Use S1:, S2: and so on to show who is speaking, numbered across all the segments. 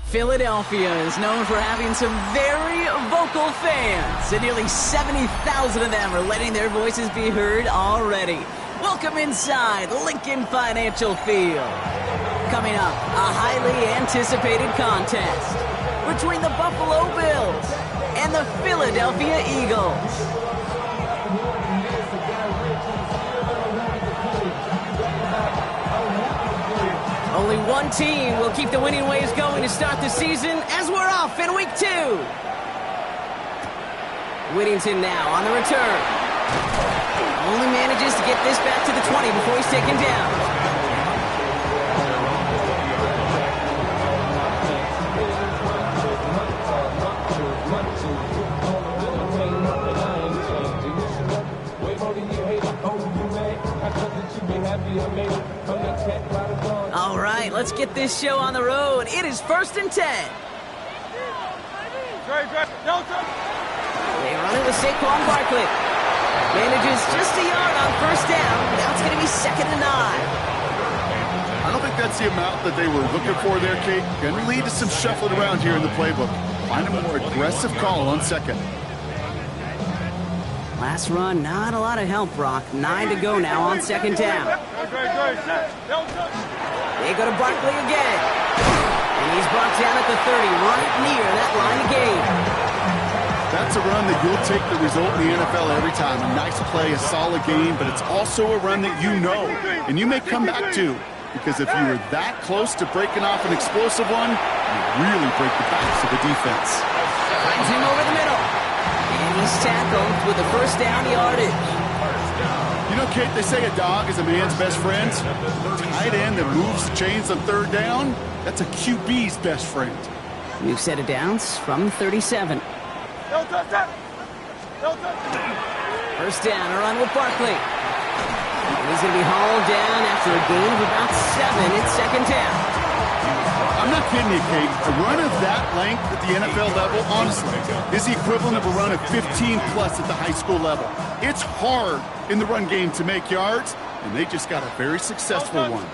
S1: Philadelphia is known for having some very vocal fans, and nearly 70,000 of them are letting their voices be heard already. Welcome inside Lincoln Financial Field. Coming up, a highly anticipated contest between the Buffalo Bills and the Philadelphia Eagles. Only one team will keep the winning ways going to start the season as we're off in week 2. Whittington now on the return. Only manages to get this back to the 20 before he's taken down. All right, let's get this show on the road. It is 1st and 10. They run it with Saquon Barkley. Manages just a yard on 1st down. Now it's going to be 2nd and 9.
S2: I don't think that's the amount that they were looking for there, Kate. Going to lead to some shuffling around here in the playbook. Find a more aggressive call on 2nd.
S1: Last run, not a lot of help, Brock. 9 to go now on 2nd down. They go to Barkley again. And he's brought down at the 30, right near that line of game.
S2: That's a run that you'll take the result in the NFL every time. A nice play, a solid game, but it's also a run that you know, and you may come back to. Because if you were that close to breaking off an explosive one, you really break the backs of the defense.
S1: Finds him over the middle. And he's tackled with a 1st down yardage.
S2: You know, Kate, they say a dog is a man's best friend. Tight end that moves the chains on 3rd down, that's a QB's best friend.
S1: New set of downs from 37. 1st down, a run with Barkley. And he's going to be hauled down after a gain of about 7. It's 2nd down.
S2: I'm not kidding you, Kate. A run of that length at the NFL level, honestly, is the equivalent of a run of 15-plus at the high school level. It's hard in the run game to make yards, and they just got a very successful one.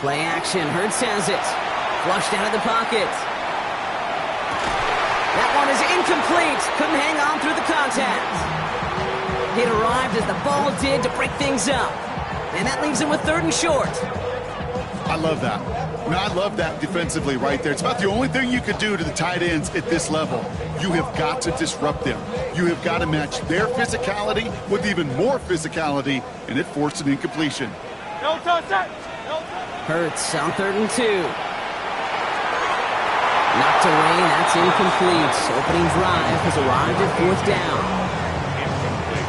S1: Play action. Hurts has it. Flushed out of the pocket. That one is incomplete. Couldn't hang on through the contact. It arrived as the ball did to break things up. And that leaves him with 3rd and short.
S2: I love that. I love that defensively right there. It's about the only thing you could do to the tight ends at this level. You have got to disrupt them. You have got to match their physicality with even more physicality, and it forced an incompletion.
S1: Hurts on 3rd and 2. Knocked away, that's incomplete. Opening drive has arrived at 4th down.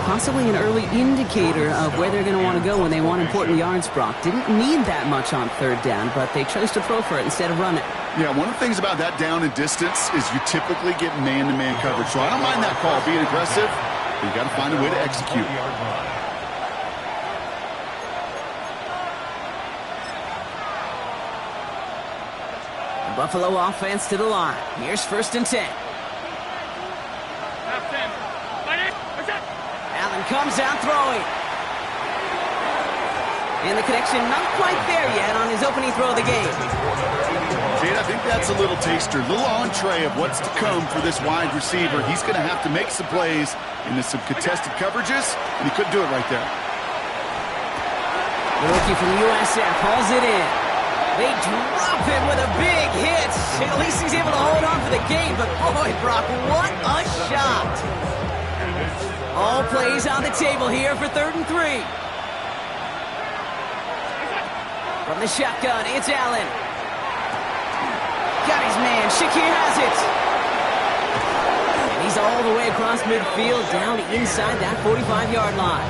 S1: Possibly an early indicator of where they're going to want to go when they want important yards, Brock. Didn't need that much on 3rd down, but they chose to throw for it instead of run it.
S2: Yeah, one of the things about that down and distance is you typically get man-to-man coverage. So I don't mind that call being aggressive, but you got to find a way to execute.
S1: The Buffalo offense to the line. Here's 1st and 10. Allen comes out throwing. And the connection not quite there yet on his opening throw of the game.
S2: Jade, I think that's a little taster, a little entree of what's to come for this wide receiver. He's going to have to make some plays into some contested coverages, and he couldn't do it right there.
S1: The rookie from USF hauls it in. They drop him with a big hit. At least he's able to hold on for the game, but boy, Brock, what a shot. All plays on the table here for 3rd and 3. From the shotgun, it's Allen. Got his man. Shakir has it. And he's all the way across midfield down inside that 45-yard line.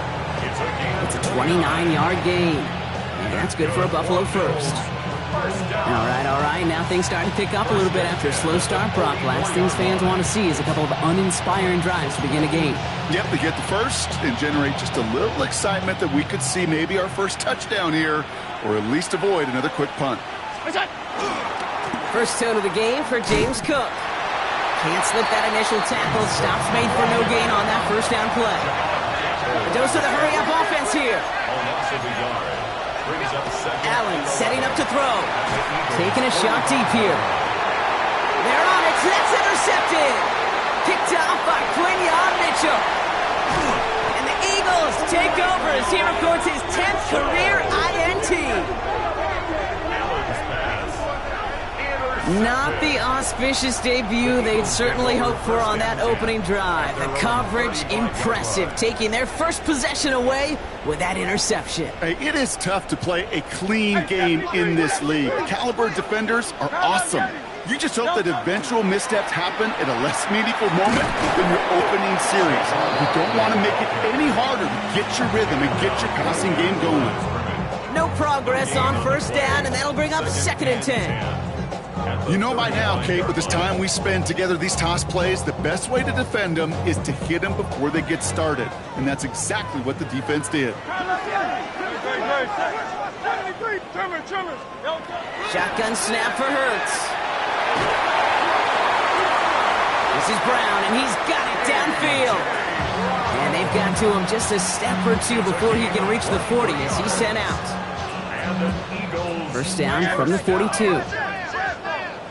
S1: It's a 29-yard gain. And that's good for a Buffalo 1st. All right. Now things start to pick up a little bit after a slow start, Brock. Last things fans want to see is a couple of uninspiring drives to begin a game.
S2: Yep, they get the first and generate just a little excitement that we could see maybe our first touchdown here, or at least avoid another quick punt.
S1: First tone of the game for James Cook. Can't slip that initial tackle. Stops made for no gain on that 1st down play. A dose of the hurry-up offense here. Allen setting up to throw. Taking a shot deep here. That's intercepted. Picked off by Quinion Mitchell. And the Eagles take over as he records his 10th career INT. Not the auspicious debut they'd certainly hoped for on that opening drive. The coverage, impressive, taking their first possession away with that interception.
S2: Hey, it is tough to play a clean game in this league. The caliber defenders are awesome. You just hope that eventual missteps happen at a less meaningful moment than your opening series. You don't want to make it any harder to get your rhythm and get your passing game going.
S1: No progress on first down, and that'll bring up 2nd and 10.
S2: You know by now, Kate, with this time we spend together these toss plays, the best way to defend them is to hit them before they get started. And that's exactly what the defense did.
S1: Shotgun snap for Hurts. This is Brown, and he's got it downfield. And they've got to him just a step or two before he can reach the 40 as he's sent out. First down from the 42.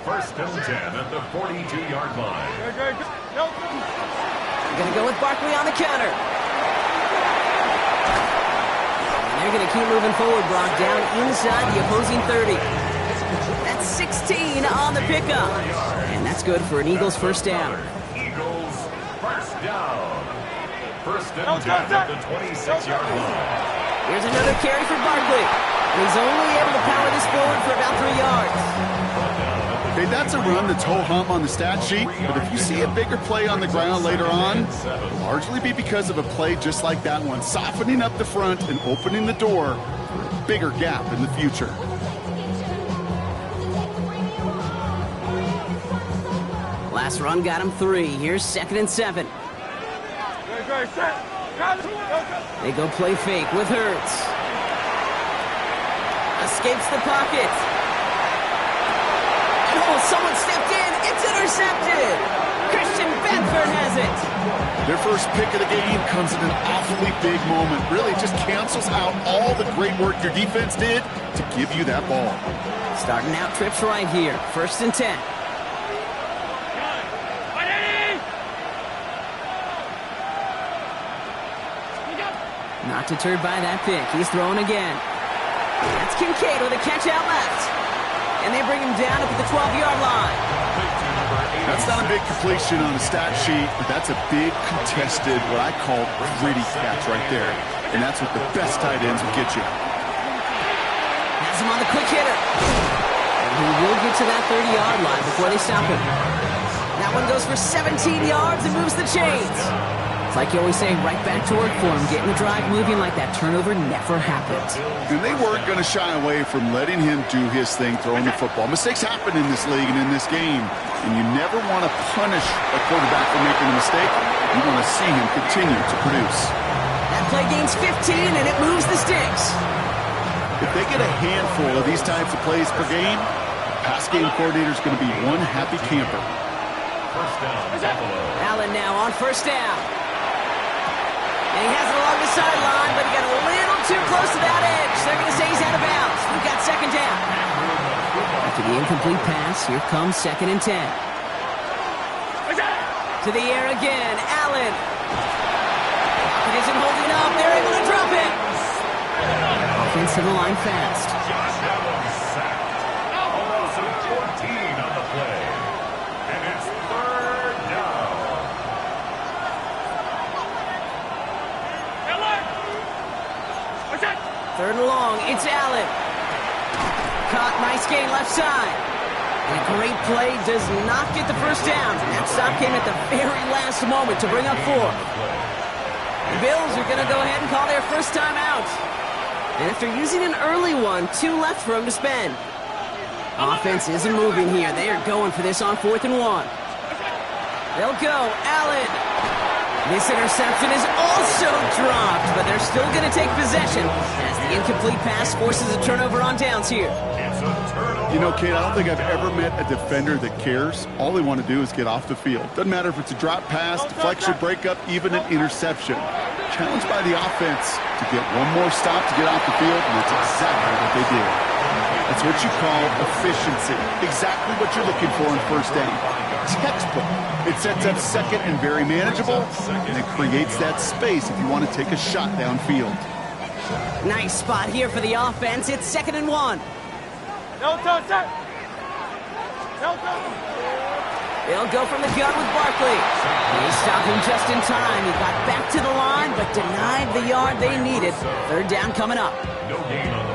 S3: First and 10 at the 42-yard line.
S1: They're going to go with Barkley on the counter. And they're going to keep moving forward, Brock, down inside the opposing 30. That's 16 on the pickup. And that's good for an Eagles first down.
S3: Eagles first down. First and 10 at the 26-yard line.
S1: Here's another carry for Barkley. And he's only able to power this forward for about 3 yards.
S2: Okay, that's a run that's ho-hum on the stat sheet, but if you see a bigger play on the ground later on, it'll largely be because of a play just like that one, softening up the front and opening the door for a bigger gap in the future.
S1: Last run got him 3. Here's 2nd and 7. They go play fake with Hurts. Escapes the pocket. Oh, someone stepped in. It's intercepted. Christian Benford has it.
S2: Their first pick of the game comes at an awfully big moment. Really just cancels out all the great work your defense did to give you that ball.
S1: Starting out trips right here. 1st and 10. Not deterred by that pick. He's throwing again. That's Kincaid with a catch out left. And they bring him down up at the 12-yard line.
S2: That's not a big completion on the stat sheet, but that's a big contested, what I call gritty catch right there. And that's what the best tight ends will get you.
S1: Has him on the quick hitter. And he will get to that 30-yard line before they stop him. That one goes for 17 yards and moves the chains. It's like you always say, right back to work for him, getting the drive moving like that turnover never happened.
S2: And they weren't going to shy away from letting him do his thing, throwing the football. Mistakes happen in this league and in this game, and you never want to punish a quarterback for making a mistake. You want to see him continue to produce.
S1: That play gains 15, and it moves the sticks.
S2: If they get a handful of these types of plays per game, the pass game coordinator is going to be one happy camper.
S3: First down,
S1: Allen now on first down. And he has it along the sideline, but he got a little too close to that edge. They're going to say he's out of bounds. We've got 2nd down. After the incomplete pass, here comes 2nd and 10. To the air again, Allen. It isn't holding up. They're able to drop it. Offense to the line fast.
S3: Josh Allen sacked. Almost 14 on the play. And it's 3rd down.
S1: 3rd and long, it's Allen. Caught, nice gain left side. And a great play does not get the first down. That stop came at the very last moment to bring up 4. The Bills are going to go ahead and call their first time out. And after using an early one, 2 left for him to spend. Offense isn't moving here. They are going for this on 4th and 1. They'll go, Allen. This interception is also dropped, but they're still going to take possession as the incomplete pass forces a turnover on downs here.
S2: You know, Kate, I don't think I've ever met a defender that cares. All they want to do is get off the field. Doesn't matter if it's a drop pass, deflection, breakup, even an interception. Challenged by the offense to get one more stop to get off the field, and that's exactly what they did. That's what you call efficiency. Exactly what you're looking for in first down. textbook. It sets up second and very manageable, and it creates that space if you want to take a shot downfield.
S1: Nice spot here for the offense. It's 2nd and 1. They'll go from the gun with Barkley. He stopped him just in time. He got back to the line, but denied the yard they needed. 3rd down coming up.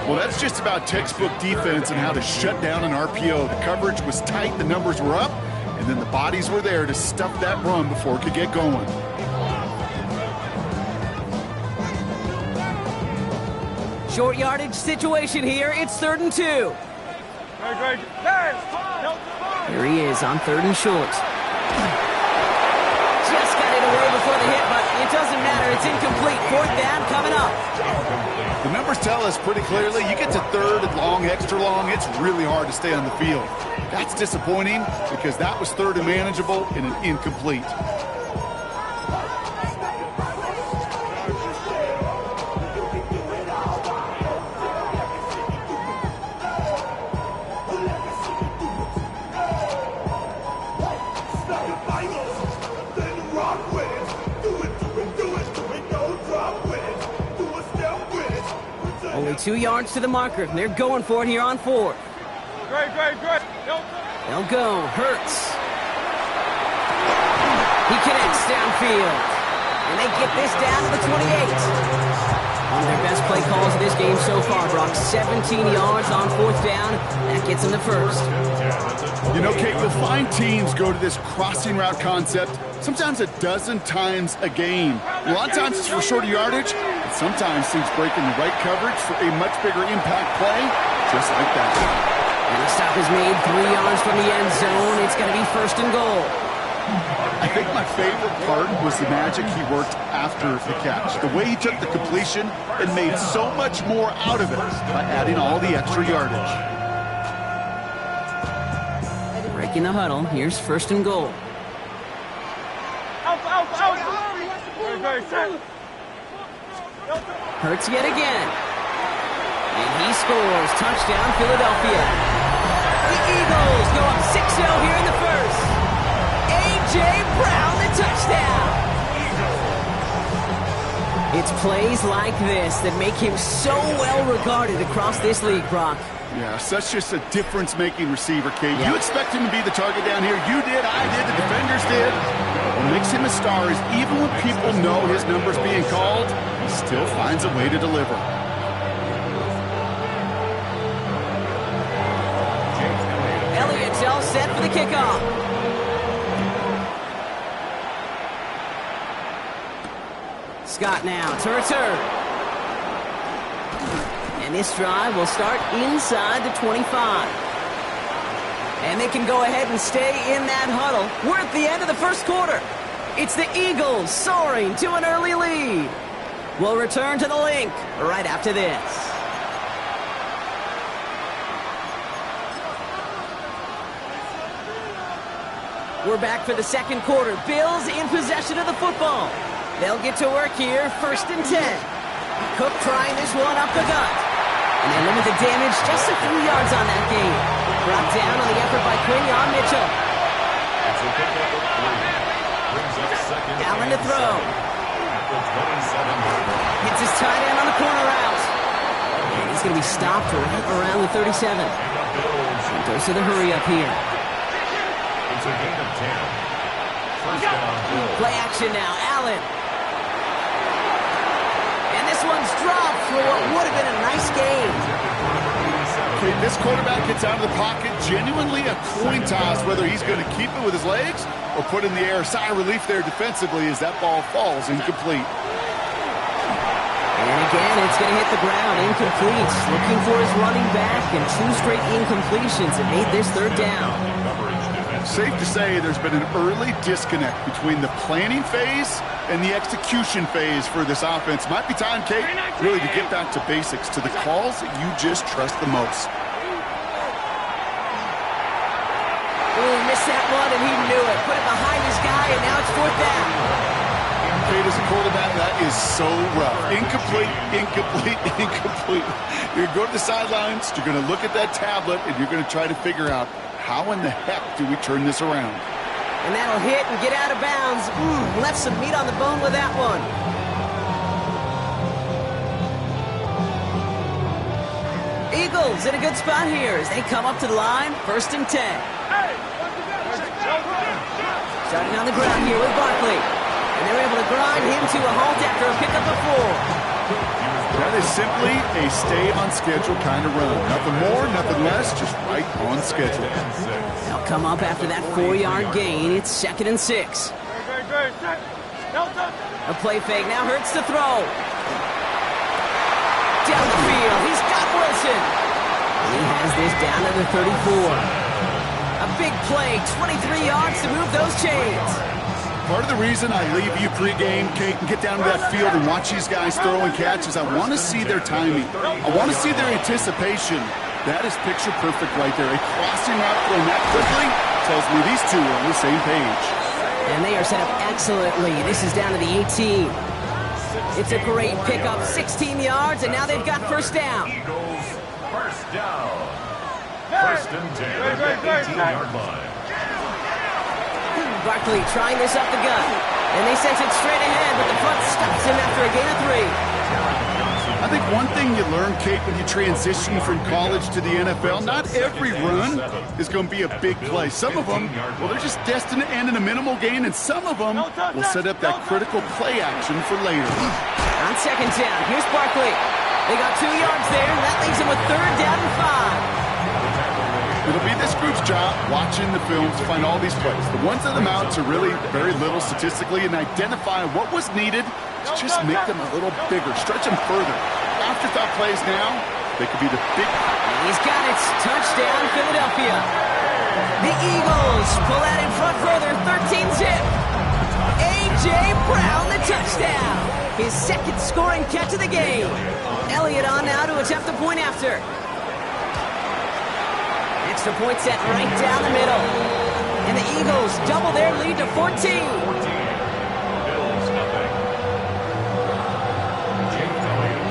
S2: Well, that's just about textbook defense and how to shut down an RPO. The coverage was tight, the numbers were up, and then the bodies were there to stuff that run before it could get going.
S1: Short yardage situation here. It's 3rd and 2. Here he is on 3rd and short. Just got it away before the hit, but it doesn't matter. It's incomplete. 4th down coming up.
S2: The numbers tell us pretty clearly, you get to 3rd and long, extra long, it's really hard to stay on the field. That's disappointing because that was 3rd and manageable and an incomplete.
S1: Only 2 yards to the marker. They're going for it here on 4th. They'll go. Hurts. He connects downfield. And they get this down to the 28. One of their best play calls of this game so far, Brock. 17 yards on 4th down. That gets them the 1st.
S2: You know, Kate, you'll find teams go to this crossing route concept sometimes a dozen times a game. A lot of times it's for shorter yardage, but sometimes teams break in the right coverage for a much bigger impact play, just like that.
S1: And the stop is made 3 yards from the end zone. It's going to be 1st and goal.
S2: I think my favorite part was the magic he worked after the catch. The way he took the completion and made so much more out of it by adding all the extra yardage.
S1: Breaking the huddle. Here's 1st and goal. Hurts yet again. And he scores. Touchdown, Philadelphia. The Eagles go up 6-0 here in the 1st. A.J. Brown, the touchdown. It's plays like this that make him so well regarded across this league, Brock.
S2: Yeah, such just a difference-making receiver, Kate. You expect him to be the target down here. You did, I did, the defenders did. What makes him a star is even when people know his number's being called, he still finds a way to deliver.
S1: Elliott's all set for the kickoff. Scott now to return. And this drive will start inside the 25. And they can go ahead and stay in that huddle. We're at the end of the 1st quarter. It's the Eagles soaring to an early lead. We'll return to the link right after this. We're back for the 2nd quarter. Bills in possession of the football. They'll get to work here, 1st and 10. Cook trying this one up the gut. And they limit the damage just a few yards on that game. Brought down on the effort by Quinion Mitchell. Allen to throw. Hits his tight end on the corner out. And he's going to be stopped right around the 37. And goes to the hurry up here.
S3: It's a gain of 10. 1st down.
S1: Play action now. Allen. And this one's dropped for what would have been a nice game.
S2: Okay, this quarterback gets out of the pocket, genuinely a coin toss whether he's going to keep it with his legs or put in the air. Sigh of relief there defensively as that ball falls incomplete.
S1: And again, it's going to hit the ground, incomplete. Looking for his running back, and 2 straight incompletions that made this 3rd down.
S2: Safe to say there's been an early disconnect between the planning phase and the execution phase for this offense. Might be time, Kate, really to get back to basics, to the calls that you just trust the most.
S1: Oh, missed that one, and he knew it. Put it behind his guy, and now it's 4th down.
S2: Kate, as a quarterback, that is so rough. Incomplete, incomplete, incomplete. You're going to go to the sidelines, you're going to look at that tablet, and you're going to try to figure out, how in the heck do we turn this around?
S1: And that'll hit and get out of bounds. Left some meat on the bone with that one. Eagles in a good spot here as they come up to the line. 1st and 10. Starting on the ground here with Barkley. And they're able to grind him to a halt after a pickup of 4.
S2: That is simply a stay-on-schedule kind of run. Nothing more, nothing less, just right on schedule.
S1: They'll come up after that 4-yard gain. It's 2nd and 6. A play fake now hurts to throw. Down the field, he's got Wilson. He has this down to the 34. A big play, 23 yards to move those chains.
S2: Part of the reason I leave you pregame, Kate, and get down to that field and watch these guys throw and catch is I want to see their timing. I want to see their anticipation. That is picture perfect right there. A crossing route thrown that quickly tells me these two are on the same page.
S1: And they are set up excellently. This is down to the 18. It's a great pickup, 16 yards, and now they've got 1st down.
S3: Eagles, 1st down. 1st and 10 at the 18-yard line.
S1: Barkley trying this up the gut. And they sense it straight ahead, but the front stops him after a gain of 3.
S2: I think one thing you learn, Kate, when you transition from college to the NFL, not every run is going to be a big play. Some of them, well, they're just destined to end in a minimal gain, and some of them will set up that critical play action for later.
S1: On 2nd down, here's Barkley. They got 2 yards there, and that leaves them with 3rd down and 5.
S2: It'll be this group's job watching the film to find all these plays. The ones that amount to really very little statistically and identify what was needed to just make them a little bigger, stretch them further. Afterthought plays now, they could be the big...
S1: He's got it. Touchdown, Philadelphia. The Eagles pull out in front further, 13-zip. A.J. Brown, the touchdown. His 2nd scoring catch of the game. Elliott on now to attempt the point after. Extra point set right down the middle. And the Eagles double their lead to 14.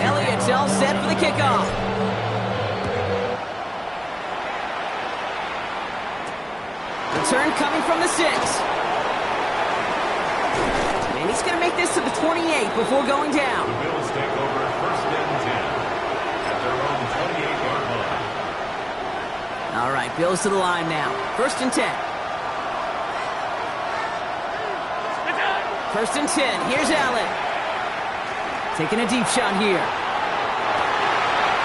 S1: Elliott's all set for the kickoff. Return coming from the 6. And he's going to make this to the 28 before going down.
S3: The Bills take over 1st and 10 at their own 28-yard line.
S1: All right, Bills to the line now. 1st and 10. 1st and 10. Here's Allen. Taking a deep shot here.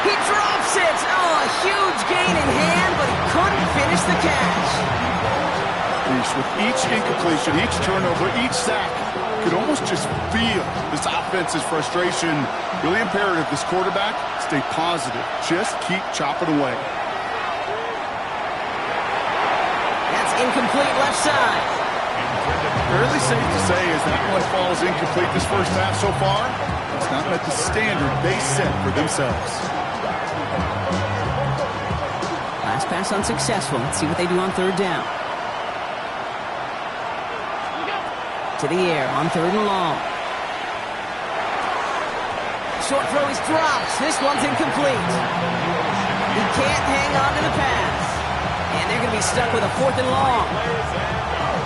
S1: He drops it. Oh, a huge gain in hand, but he couldn't finish the catch.
S2: With each incompletion, each turnover, each sack, you could almost just feel this offense's frustration. Really imperative, this quarterback, stay positive. Just keep chopping away.
S1: Incomplete left side.
S2: Fairly safe to say as that one falls incomplete this 1st half so far, it's not met the standard they set for themselves.
S1: Last pass unsuccessful. Let's see what they do on 3rd down. To the air on 3rd and long. Short throw is dropped. This one's incomplete. He can't hang on to the pass. And they're going to be stuck with a 4th and long.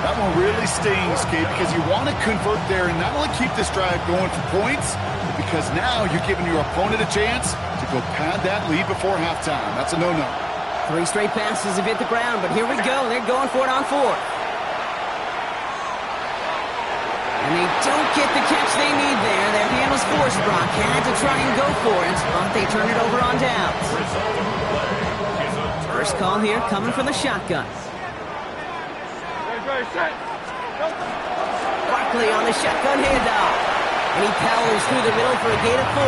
S2: That one really stings, Kate, because you want to convert there and not only keep this drive going for points, but because now you're giving your opponent a chance to go pad that lead before halftime. That's a no-no.
S1: 3 straight passes have hit the ground, but here we go. They're going for it on 4th. And they don't get the catch they need there. Their hand was forced. Brock had to try and go for it, but they turn it over on downs. First call here coming from the shotgun. Barkley on the shotgun handoff. And he powers through the middle for a gain of 4.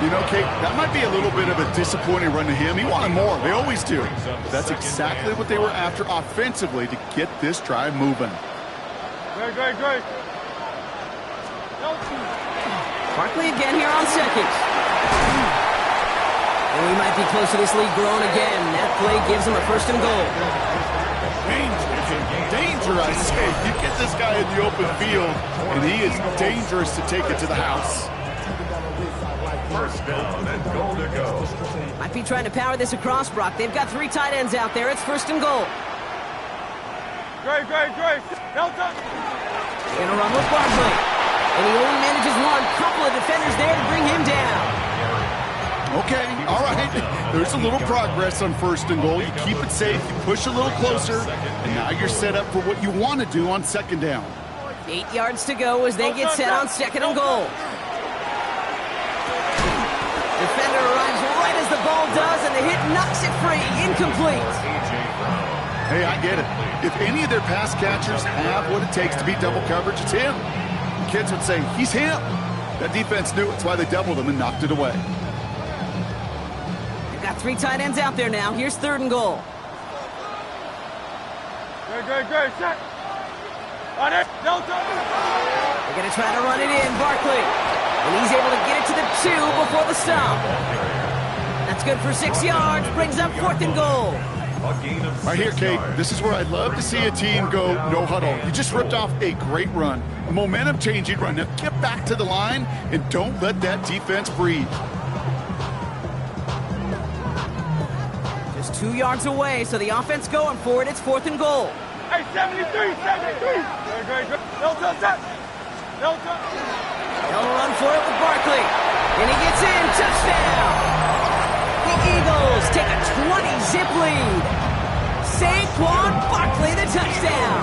S2: You know, Kate, that might be a little bit of a disappointing run to him. He wanted more. They always do. But that's exactly what they were after offensively to get this drive moving.
S4: Great.
S1: Barkley again here on 2nd. And we might be close to this lead growing again. That play gives him a 1st and goal.
S2: Danger, I say. You get this guy in the open field, and he is dangerous to take it to the house.
S3: 1st down and goal to go.
S1: Might be trying to power this across, Brock. They've got 3 tight ends out there. It's 1st and goal.
S4: Great. Delta.
S1: They're gonna run with Barkley. And he only manages one. Couple of defenders there to bring him down.
S2: Okay, all right. There's a little progress on 1st and goal. You keep it safe, you push a little closer, and now you're set up for what you want to do on 2nd down.
S1: 8 yards to go as they get set on 2nd and goal. Defender arrives right as the ball does, and the hit knocks it free. Incomplete.
S2: Hey, I get it. If any of their pass catchers have what it takes to beat double coverage, it's him. The kids would say, he's him. That defense knew it. That's why they doubled him and knocked it away.
S1: They've got 3 tight ends out there now. Here's 3rd and goal.
S4: Great. Set. On it. Delta.
S1: They're going to try to run it in. Barkley. And he's able to get it to the 2 before the stop. That's good for 6 yards. Brings up 4th and goal.
S2: Right here, Kate, this is where I'd love to see a team go no huddle. You just ripped off a great run, a momentum-changing run. Now get back to the line and don't let that defense breathe.
S1: Just 2 yards away, so the offense going for it. It's 4th and goal.
S4: Hey, 73. Great. Delta, set. Delta.
S1: They'll run for it with Barkley. And he gets in. Touchdown. The Eagles take a 20-zip lead. Saquon Barkley, the touchdown.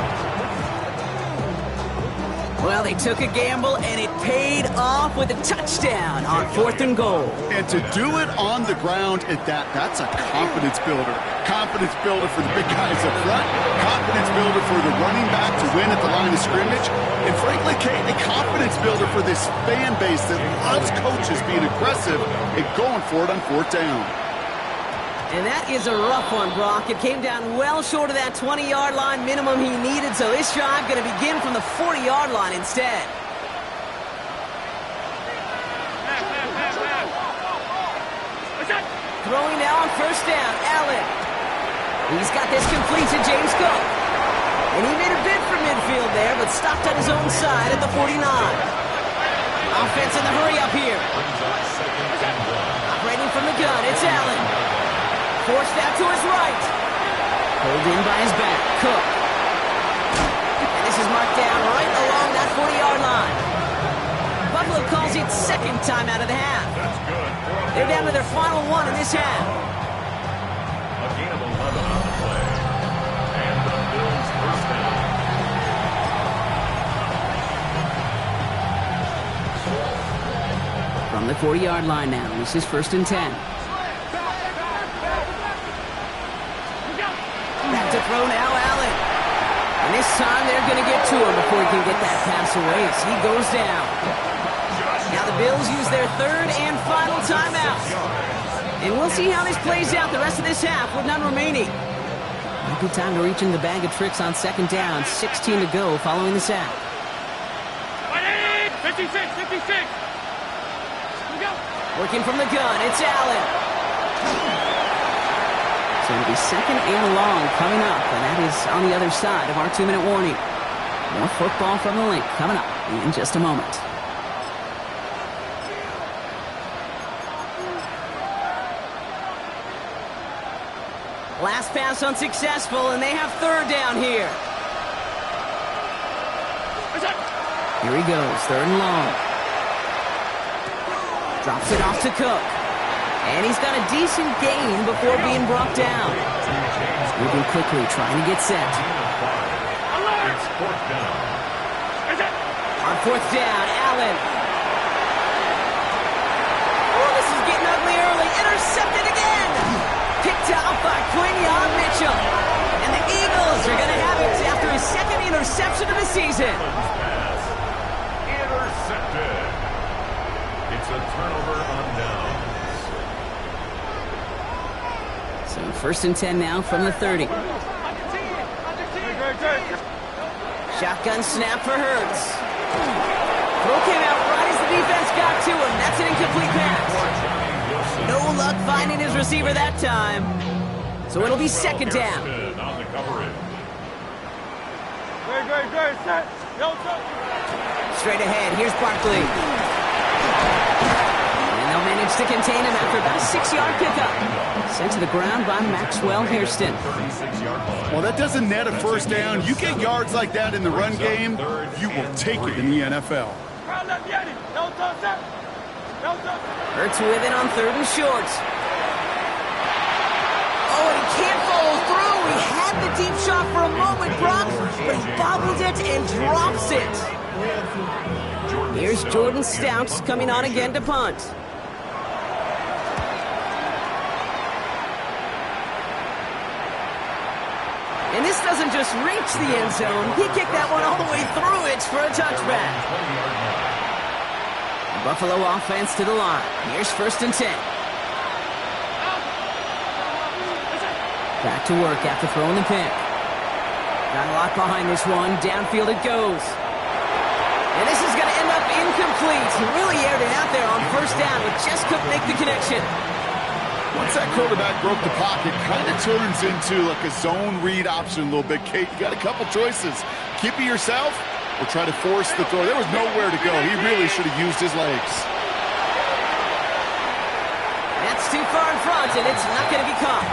S1: Well, they took a gamble, and it paid off with a touchdown on 4th and goal.
S2: And to do it on the ground at that's a confidence builder. Confidence builder for the big guys up front. Confidence builder for the running back to win at the line of scrimmage. And frankly, Kate, a confidence builder for this fan base that loves coaches being aggressive and going for it on 4th down.
S1: And that is a rough one, Brock. It came down well short of that 20-yard line minimum he needed, so this drive going to begin from the 40-yard line instead. Throwing now on 1st down, Allen. He's got this complete to James Cook. And he made a bid for midfield there, but stopped on his own side at the 49. Offense in the hurry up here. Operating from the gun, it's Allen. Forced out to his right. Pulled in by his back. Cook. And this is marked down right along that 40-yard line. Buffalo calls it 2nd time out of the half. They're down to their final 1 in this half.
S3: A gain of 11 on the play. And the Bills' 1st down.
S1: From the 40-yard line now. This is 1st and 10. Back to throw now, Allen. And this time they're going to get to him before he can get that pass away as he goes down. Now the Bills use their 3rd and final timeout. And we'll see how this plays out the rest of this half with none remaining. A good time to reach in the bag of tricks on 2nd down. 16 to go following the sack.
S4: 56.
S1: Working from the gun, it's Allen. So it'll be 2nd and long coming up, and that is on the other side of our 2-minute warning. More football from the link coming up in just a moment. Last pass unsuccessful, and they have 3rd down here. Here he goes, 3rd and long. Drops it off to Cook. And he's got a decent gain before being brought down. Moving quickly, trying to get set.
S3: It's 4th down.
S1: On 4th down, Allen. Oh, this is getting ugly early. Intercepted again. Picked up by Quinyon Mitchell. And the Eagles are going to have it after his 2nd interception of the season.
S3: Intercepted. It's a turnover on downs.
S1: So 1st and 10 now from the 30. Shotgun snap for Hurts. Throw came out right as the defense got to him. That's an incomplete pass. No luck finding his receiver that time. So it'll be 2nd down.
S3: On the coverage.
S4: Great. Set. Delta.
S1: Straight ahead, here's Barkley. And they'll manage to contain him after about a 6-yard pickup. Sent to the ground by Maxwell Hairston.
S2: Well, that doesn't net a first down. You get yards like that in the run game, you will take it in the NFL.
S1: Hurts with it on 3rd and short. Oh, and he can't follow through. He had the deep shot for a moment, Brock, but he bobbled it and drops it. Here's Jordan Stouts coming on again to punt. And this doesn't just reach the end zone. He kicked that one all the way through it for a touchback. Buffalo offense to the line. Here's 1st and 10. Back to work after throwing the pick. Got a lot behind this one. Downfield it goes. And this is going to end up incomplete. He really aired it out there on 1st down, but just couldn't make the connection.
S2: Once that quarterback broke the pocket, kind of turns into like a zone read option a little bit, Kate. You got a couple choices. Keep it yourself or try to force the throw. There was nowhere to go. He really should have used his legs.
S1: That's too far in front, and it's not going to be caught.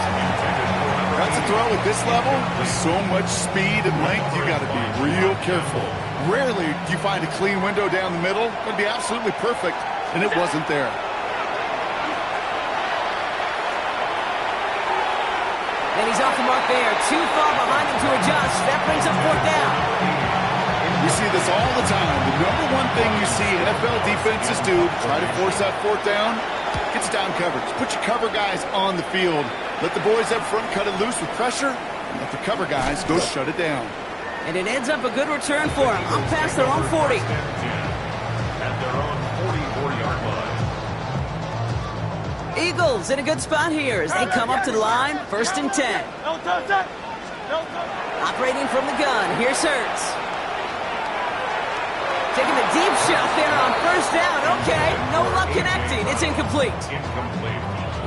S2: That's a throw at this level. With so much speed and length, you got to be real careful. Rarely do you find a clean window down the middle. It'd be absolutely perfect, and it wasn't there.
S1: And he's off the mark there. Too far behind him to adjust. That brings up 4th down.
S2: We see this all the time. The number one thing you see NFL defenses do, try to force that 4th down, gets down coverage. Put your cover guys on the field. Let the boys up front cut it loose with pressure, and let the cover guys go shut it down.
S1: And it ends up a good return for him. Up past their own 40.
S3: At their own 40-yard line.
S1: Eagles in a good spot here as they come up to the line. 1st and 10. Operating from the gun. Here's Hurts. Taking the deep shot there on 1st down. Okay, no luck connecting. It's incomplete.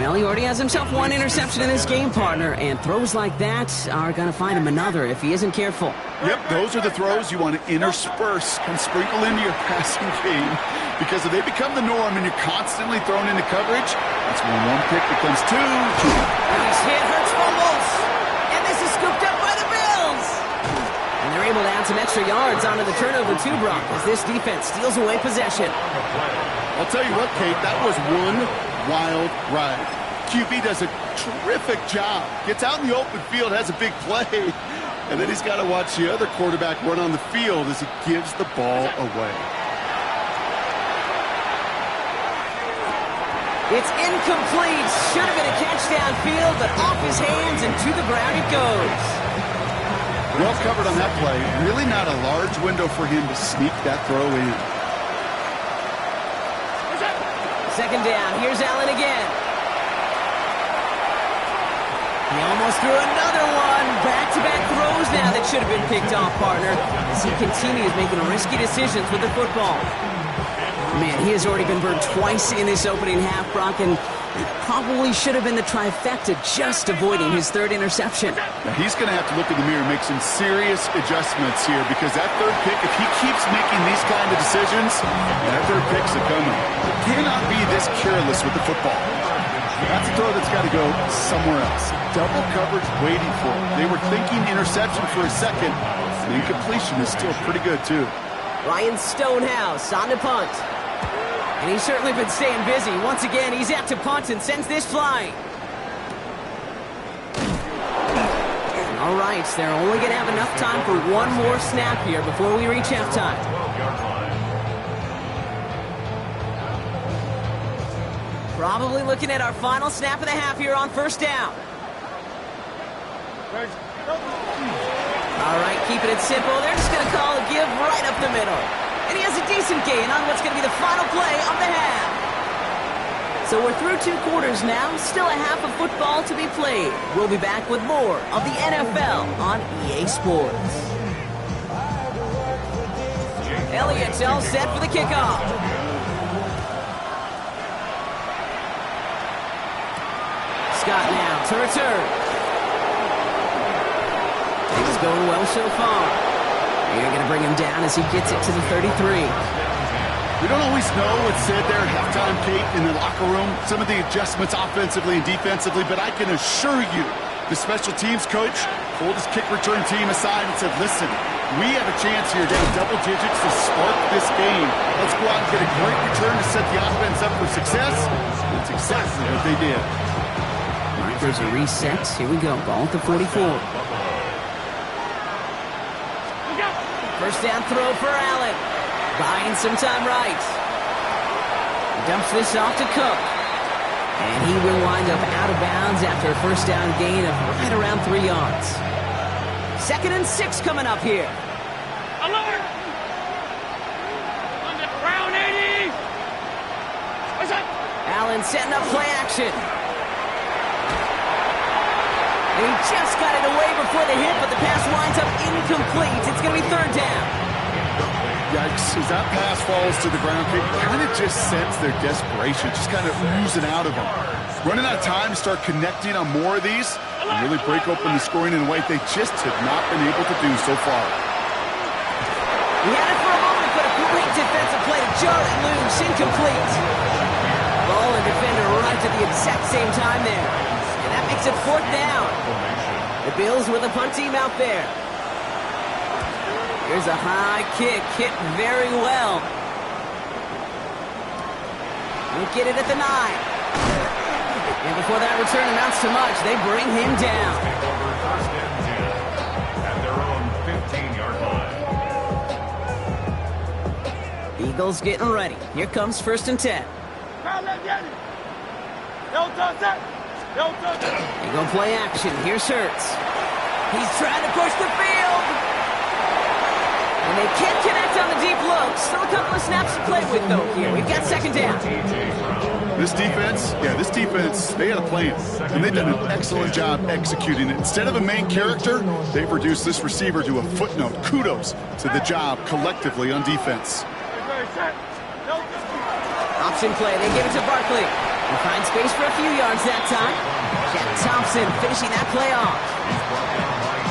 S1: Well, he already has himself one interception in this game, partner, and throws like that are going to find him another if he isn't careful.
S2: Yep, those are the throws you want to intersperse and sprinkle into your passing game, because if they become the norm and you're constantly thrown into coverage, that's when one pick becomes 2.
S1: And he's hit, Hurts fumbles, and this is scooped up by the Bills. And they're able to add some extra yards onto the turnover too, Brock, as this defense steals away possession.
S2: I'll tell you what, Kate, that was one wild ride. QB does a terrific job. Gets out in the open field, has a big play, and then he's got to watch the other quarterback run on the field as he gives the ball away.
S1: It's incomplete. Should have been a catch downfield, but off his hands and to the ground it goes.
S2: Well covered on that play. Really not a large window for him to sneak that throw in.
S1: 2nd down. Here's Allen again. He almost threw another one. Back-to-back throws now that should have been picked off, partner, as he continues making risky decisions with the football. Man, he has already been burned twice in this opening half, Brock, and probably should have been the trifecta, just avoiding his 3rd interception.
S2: Now he's going to have to look in the mirror and make some serious adjustments here, because that 3rd pick, if he keeps making these kind of decisions, that 3rd pick's a coming. He cannot be this careless with the football. That's a throw that's got to go somewhere else. Double coverage waiting for him. They were thinking interception for a second, and incompletion is still pretty good, too.
S1: Ryan Stonehouse on to punt. And he's certainly been staying busy. Once again, he's out to punt and sends this flying. All right, they're only going to have enough time for one more snap here before we reach halftime. Probably looking at our final snap of the half here on 1st down. All right, keeping it simple. They're just going to call a give right up the middle. And he has a decent gain on what's going to be the final play of the half. So we're through 2 quarters now. Still a half of football to be played. We'll be back with more of the NFL on EA Sports. Elliott's all set for the kickoff. Scott now to return. Things going well so far. They're going to bring him down as he gets it to the 33.
S2: We don't always know what's said there at halftime, Kate, in the locker room, some of the adjustments offensively and defensively, but I can assure you the special teams coach pulled his kick return team aside and said, listen, we have a chance here down double digits to spark this game. Let's go out and get a great return to set the offense up for success. That's exactly what they did.
S1: Markers are reset. Here we go. Ball at the 44. First down throw for Allen. Buying some time right. He dumps this off to Cook. And he will wind up out of bounds after a first down gain of right around 3 yards. 2nd and 6 coming up here.
S4: Alert! On the ground, 80! What's up?
S1: Allen setting up play action. He just got it away before the hit, but the pass winds up incomplete. It's going to be 3rd down.
S2: Yikes, as that pass falls to the ground, you kind of just sense their desperation, just kind of oozing out of them. Running out of time to start connecting on more of these and really break open the scoring in a way they just have not been able to do so far.
S1: He had it for a moment, but a great defensive play to jar it loose, incomplete. Ball and defender right at the exact same time there. And that makes it 4th down. The Bills with a punt team out there. Here's a high kick, hit very well. Won't get it at the 9. And before that return amounts to much, they bring him down.
S3: First and 10 at their own 15-yard line.
S1: Eagles getting ready. Here comes 1st and 10. They go play action. Here's Hurts. He's trying to push the field. And they can't connect on the deep look. Still a couple of snaps to play with, though, here. We've got 2nd down.
S2: This defense, they had a plan, and they've done an excellent job executing it. Instead of a main character, they've reduced this receiver to a footnote. Kudos to the job collectively on defense.
S1: Option play. They give it to Barkley. He finds space for a few yards that time. Jack Thompson finishing that play off.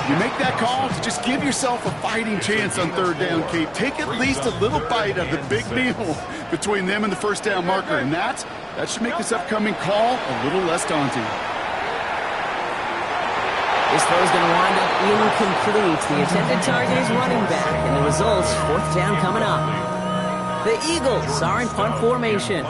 S2: You make that call to just give yourself a fighting chance on 3rd down, Kate. Take at least a little bite of the big meal between them and the first down marker, and that should make this upcoming call a little less daunting.
S1: This throw is going to wind up incomplete. The intended target is running back, and the results, 4th down coming up. The Eagles are in punt formation.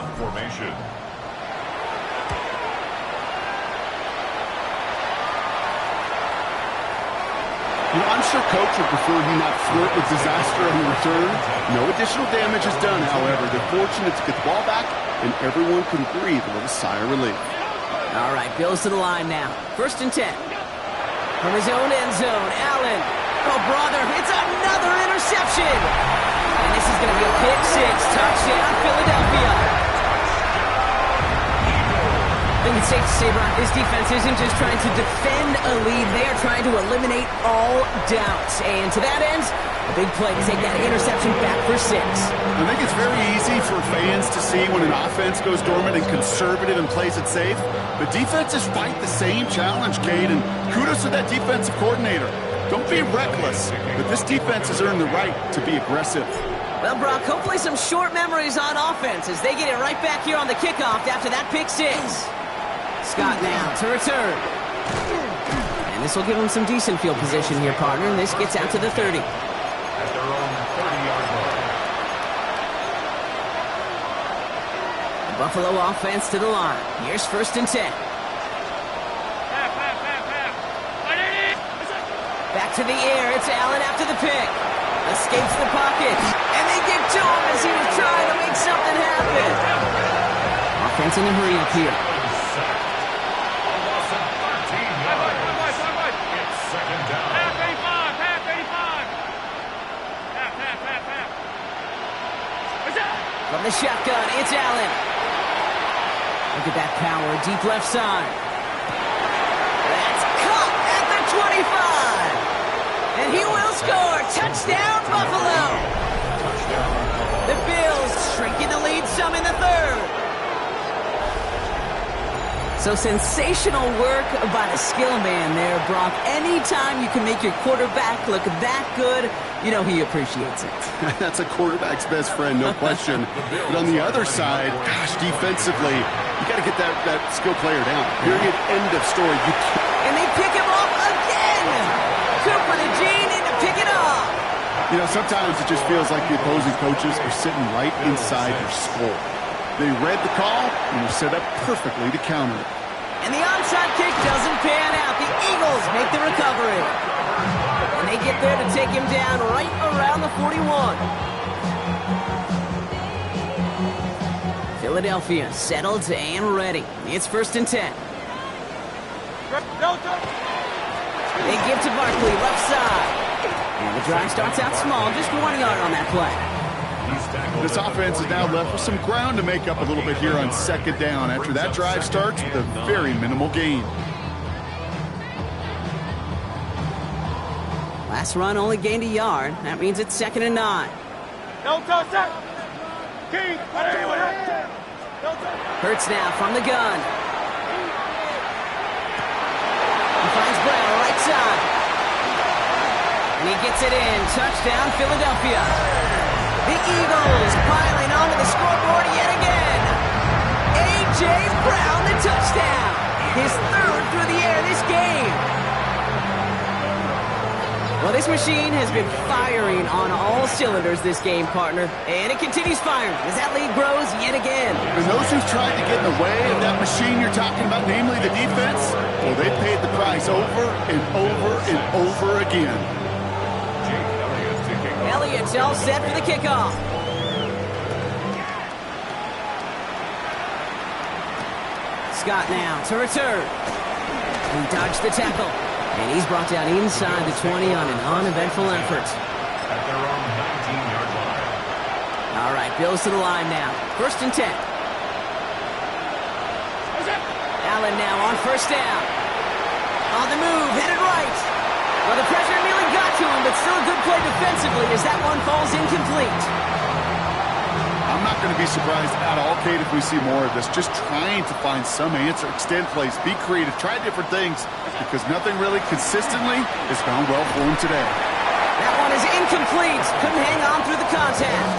S2: You know, I'm sure Coach would prefer he not flirt with disaster on the return. No additional damage is done, however. They're fortunate to get the ball back, and everyone can breathe a little sigh of relief.
S1: All right, Bills to the line now. 1st and 10. From his own end zone, Allen. Oh, brother, it's another interception. And this is going to be a pick 6. Touchdown, Philadelphia. I think it's safe to say, Brock, this defense isn't just trying to defend a lead. They are trying to eliminate all doubts. And to that end, a big play to take that interception back for 6.
S2: I think it's very easy for fans to see when an offense goes dormant and conservative and plays it safe. But defenses fight the same challenge, Cade, and kudos to that defensive coordinator. Don't be reckless, but this defense has earned the right to be aggressive.
S1: Well, Brock, hopefully some short memories on offense as they get it right back here on the kickoff after that pick 6. Scott now to return. And this will give him some decent field position here, partner. And this gets out to the 30.
S3: At their own 30-yard line.
S1: The Buffalo offense to the line. Here's 1st and 10. Back to the air. It's Allen after the pick. Escapes the pocket. And they get to him as he was trying to make something happen. Offense in a hurry up here. From the shotgun, it's Allen. Look at that power, deep left side. That's caught at the 25. And he will score. Touchdown, Buffalo. The Bills shrinking the lead some in the 3rd. So sensational work by the skill man there, Brock. Anytime you can make your quarterback look that good, you know he appreciates it.
S2: That's a quarterback's best friend, no question. But on the other side, gosh, defensively, you got to get that skill player down. Period. End of story.
S1: And they pick him off again. Cooper to Gene in to pick it up.
S2: You know, sometimes it just feels like the opposing coaches are sitting right inside your skull. They read the call and were set up perfectly to counter it.
S1: And the onside kick doesn't pan out. The Eagles make the recovery. And they get there to take him down right around the 41. Philadelphia settled and ready. It's 1st and 10. They give to Barkley, left side. And the drive starts out small, just 1 yard on that play.
S2: This offense is now left with some ground to make up a little bit here on 2nd down after that drive starts with a very minimal gain.
S1: Last run only gained a yard. That means it's 2nd and 9. Hurts now from the gun. He finds Brown right side. And he gets it in. Touchdown, Philadelphia. The Eagles piling onto the scoreboard yet again. A.J. Brown, the touchdown. His 3rd through the air this game. Well, this machine has been firing on all cylinders this game, partner. And it continues firing as that lead grows yet again.
S2: And those who've tried to get in the way of that machine you're talking about, namely the defense, well, they paid the price over and over and over again.
S1: Elliott's all set for the kickoff. Scott now to return. He dodged the tackle. And he's brought down inside the 20 on an uneventful effort.
S3: At their own 19-yard line.
S1: All right, Bills to the line now. 1st and 10. Allen now on 1st down. On the move, headed right. Well, the pressure nearly got to him, but still a good play defensively as that one falls incomplete.
S2: I'm not going to be surprised at all, Kate, if we see more of this. Just trying to find some answer, extend plays, be creative, try different things, because nothing really consistently has gone well for him today.
S1: That one is incomplete. Couldn't hang on through the contact.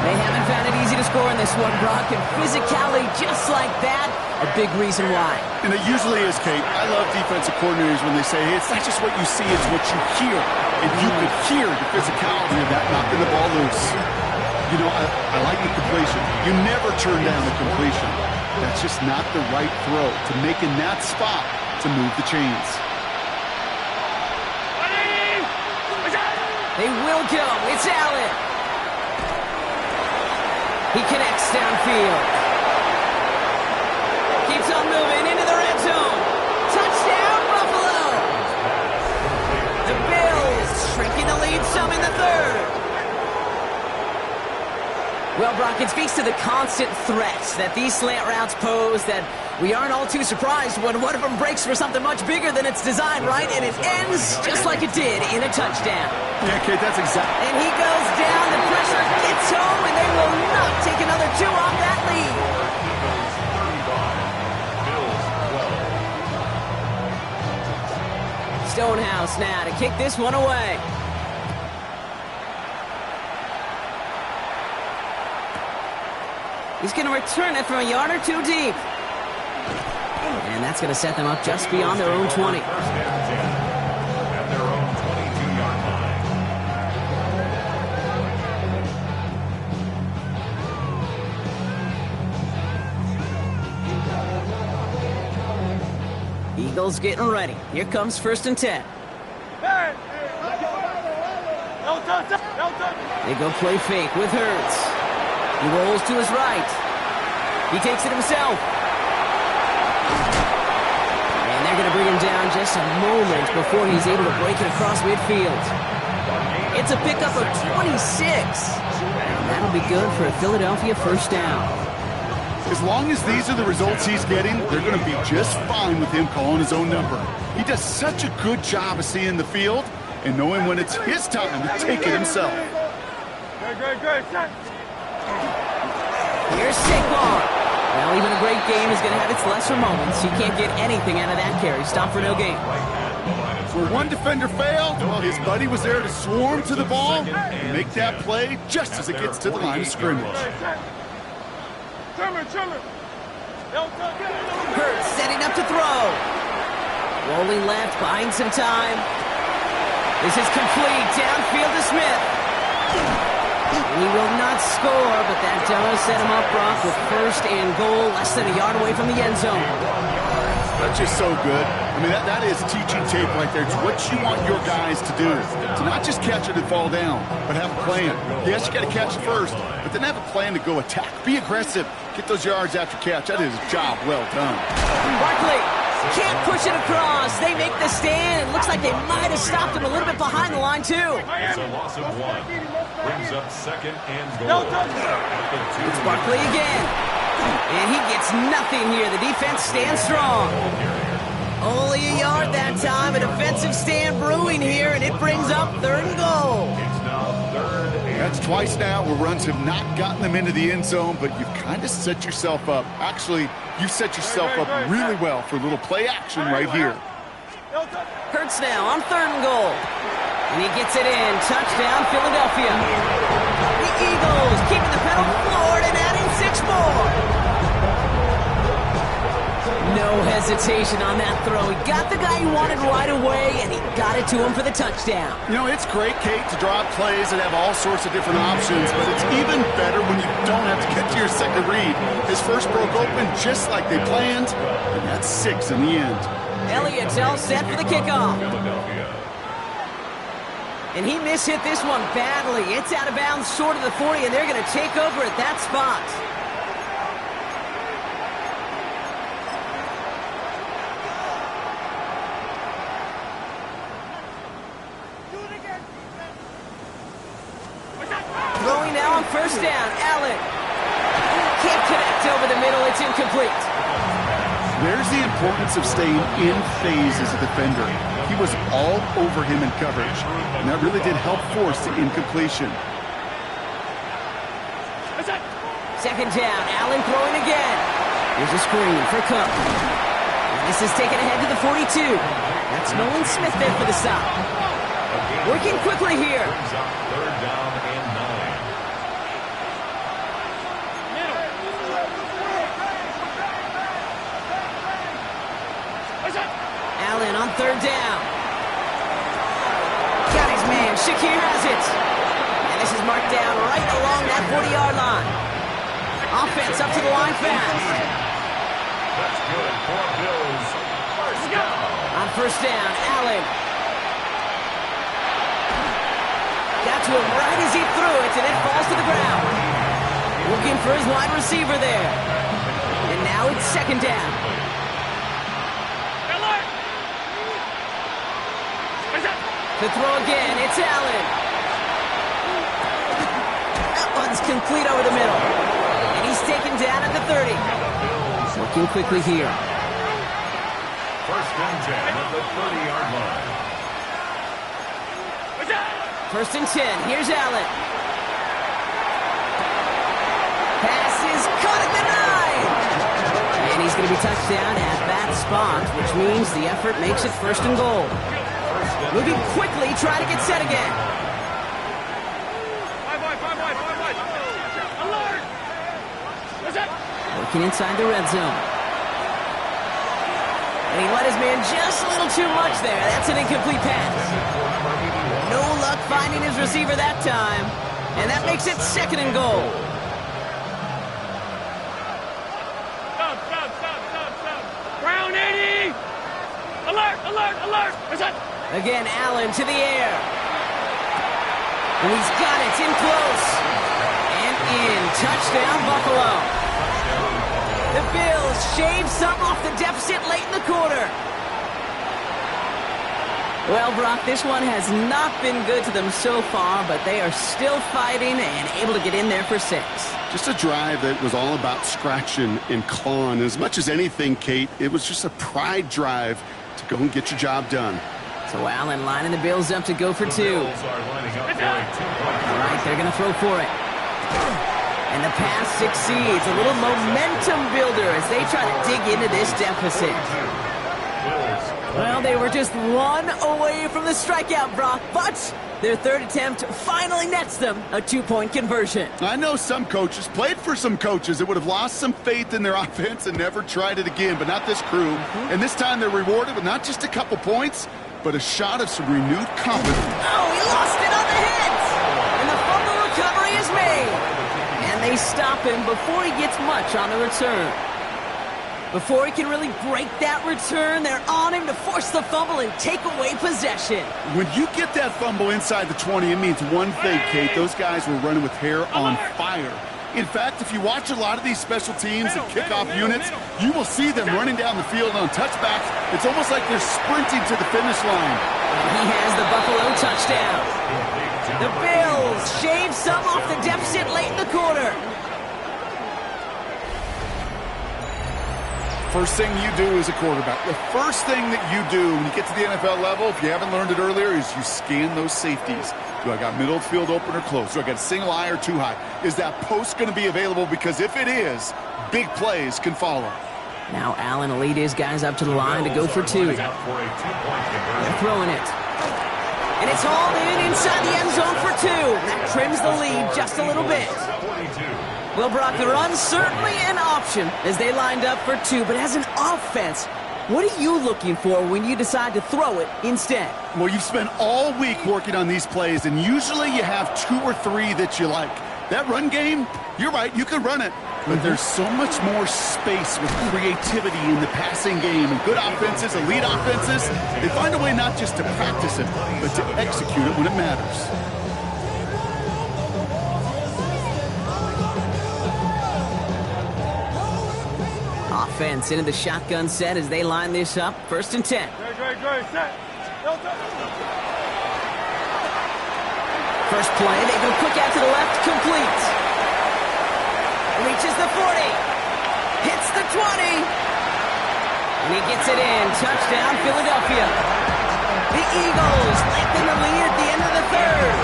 S1: They haven't found it easy to score in this one, Brock, and physicality just like that, a big reason why.
S2: And it usually is, Kate. I love defensive coordinators when they say, hey, it's not just what you see, it's what you hear. And you could hear the physicality of that knocking the ball loose. You know, I like the completion. You never turn down the completion. That's just not the right throw to make in that spot to move the chains.
S1: They will go. It's Allen. He connects downfield. Keeps on moving into the red zone. Touchdown, Buffalo. The Bills shrinking the lead some in the 3rd. Well, Brock, it speaks to the constant threats that these slant routes pose that we aren't all too surprised when one of them breaks for something much bigger than its design, right? And it ends just like it did in a touchdown.
S2: Yeah, Kate, that's exactly.
S1: And he goes down, the pressure gets home, and they will not take another 2 off that lead. Stonehouse now to kick this one away. He's going to return it from a yard or 2 deep. And that's going to set them up just beyond their own 20.
S3: At their own 22-yard line.
S1: Eagles getting ready. Here comes 1st and 10. They go play fake with Hurts. He rolls to his right. He takes it himself. And they're going to bring him down just a moment before he's able to break it across midfield. It's a pickup of 26. And that'll be good for a Philadelphia 1st down.
S2: As long as these are the results he's getting, they're going to be just fine with him calling his own number. He does such a good job of seeing the field and knowing when it's his time to take it himself.
S4: Good.
S1: Here's Saquon. Well, even a great game is going to have its lesser moments. You can't get anything out of that carry. Stop for no gain.
S2: Where one defender failed, well, his buddy was there to swarm to the ball and make that play just as it gets to the line of scrimmage.
S1: Hurts setting up to throw. Rolling left, buying some time. This is complete. Downfield to Smith. He will not score, but that does set him up, Brock, with first and goal, less than a yard away from the end zone.
S2: That's just so good. I mean, that is teaching tape right there. It's what you want your guys to do. To not just catch it and fall down, but have a plan. Yes, you got to catch it first, but then have a plan to go attack. Be aggressive. Get those yards after catch. That is a job well done.
S1: Barkley can't push it across. They make the stand. It looks like they might have stopped him a little bit behind the line, too.
S3: It's a loss of 1. Brings up second and goal.
S1: It's Barkley again. And he gets nothing here. The defense stands strong. Only a yard that time. A defensive stand brewing here, and it brings up third and goal.
S3: It's now third and
S2: That's twice now where runs have not gotten them into the end zone, but you've kind of set yourself up. Actually, you set yourself up really well for a little play action right here.
S1: Hurts now on third and goal. And he gets it in. Touchdown, Philadelphia. The Eagles keeping the pedal forward and adding 6 more. No hesitation on that throw. He got the guy he wanted right away, and he got it to him for the touchdown.
S2: You know, it's great, Kate, to draw up plays and have all sorts of different options, but it's even better when you don't have to get to your second read. His first broke open just like they planned, and that's 6 in the end.
S1: Elliott's all set for the kickoff. And he mishit this one badly. It's out of bounds short of the 40, and they're going to take over at that spot. Throwing now on first down. Allen can't connect over the middle. It's incomplete.
S2: There's the importance of staying in phase as a defender. He was all over him in coverage, and that really did help force the incompletion.
S1: Second down. Allen throwing again. Here's a screen for Cook. And this is taken ahead to the 42. That's Nolan Smith there for the stop. Working quickly here.
S3: third down and 9.
S1: Allen on third down. Got his man. Shakir has it. And this is marked down right along that 40-yard line. Offense up to the line fast.
S3: That's good for Bills. First down.
S1: On first down, Allen. Got to him right as he threw it, and it falls to the ground. Looking for his wide receiver there. And now it's second down. To throw again, it's Allen. That one's complete over the middle. And he's taken down at the 30. Working quickly here.
S3: First and 10 at the 30-yard line.
S1: First and 10. Here's Allen. Pass is caught at the 9. And he's going to be touched down at that spot, which means the effort makes it first and goal. Moving quickly, try to get set again. Working inside the red zone. And he let his man just a little too much there. That's an incomplete pass. No luck finding his receiver that time. And that makes it second and goal.
S4: Stop. Ground 80! Alert!
S1: Again, Allen to the air. And he's got it in close. And in. Touchdown, Buffalo. The Bills shave some off the deficit late in the quarter. Well, Brock, this one has not been good to them so far, but they are still fighting and able to get in there for 6.
S2: Just a drive that was all about scratching and clawing. As much as anything, Kate, it was just a pride drive to go and get your job done.
S1: So Allen lining the Bills up to go for 2.
S3: Bills are lining up for a 2-point.
S1: All right, they're going to throw for it. And the pass succeeds. A little momentum builder as they try to dig into this deficit. Well, they were just one away from the strikeout, Brock, but their third attempt finally nets them a 2-point conversion.
S2: I know some coaches, played for some coaches that would have lost some faith in their offense and never tried it again, but not this crew. And this time they're rewarded with not just a couple points, but a shot of some renewed confidence.
S1: Oh, he lost it on the hit! And the fumble recovery is made. And they stop him before he gets much on the return. Before he can really break that return, they're on him to force the fumble and take away possession.
S2: When you get that fumble inside the 20, it means one thing, Kate. Those guys were running with hair on fire. In fact, if you watch a lot of these special teams and kickoff units, you will see them running down the field on touchbacks. It's almost like they're sprinting to the finish line.
S1: He has the Buffalo touchdown. The Bills shave some off the deficit late in the quarter.
S2: First thing you do as a quarterback, the first thing that you do when you get to the NFL level, if you haven't learned it earlier, is you scan those safeties. Do I got middle of the field open or close? Do I got a single high or two high? Is that post going to be available? Because if it is, big plays can follow.
S1: Now Allen will lead his guys up to the line to go for two. They're throwing it. And it's hauled in inside the end zone for two. That trims the lead just a little bit. Well, Brock, the run's certainly an option as they lined up for two, but as an offense, what are you looking for when you decide to throw it instead?
S2: Well, you've spent all week working on these plays, and usually you have 2 or 3 that you like. That run game, you're right, you could run it, but there's so much more space with creativity in the passing game, and good offenses, elite offenses, they find a way not just to practice it, but to execute it when it matters.
S1: Offense into the shotgun set as they line this up. 1st and 10. First play, they go quick out to the left, complete. Reaches the 40. Hits the 20. And he gets it in. Touchdown, Philadelphia. The Eagles lengthen the lead at the end of the third.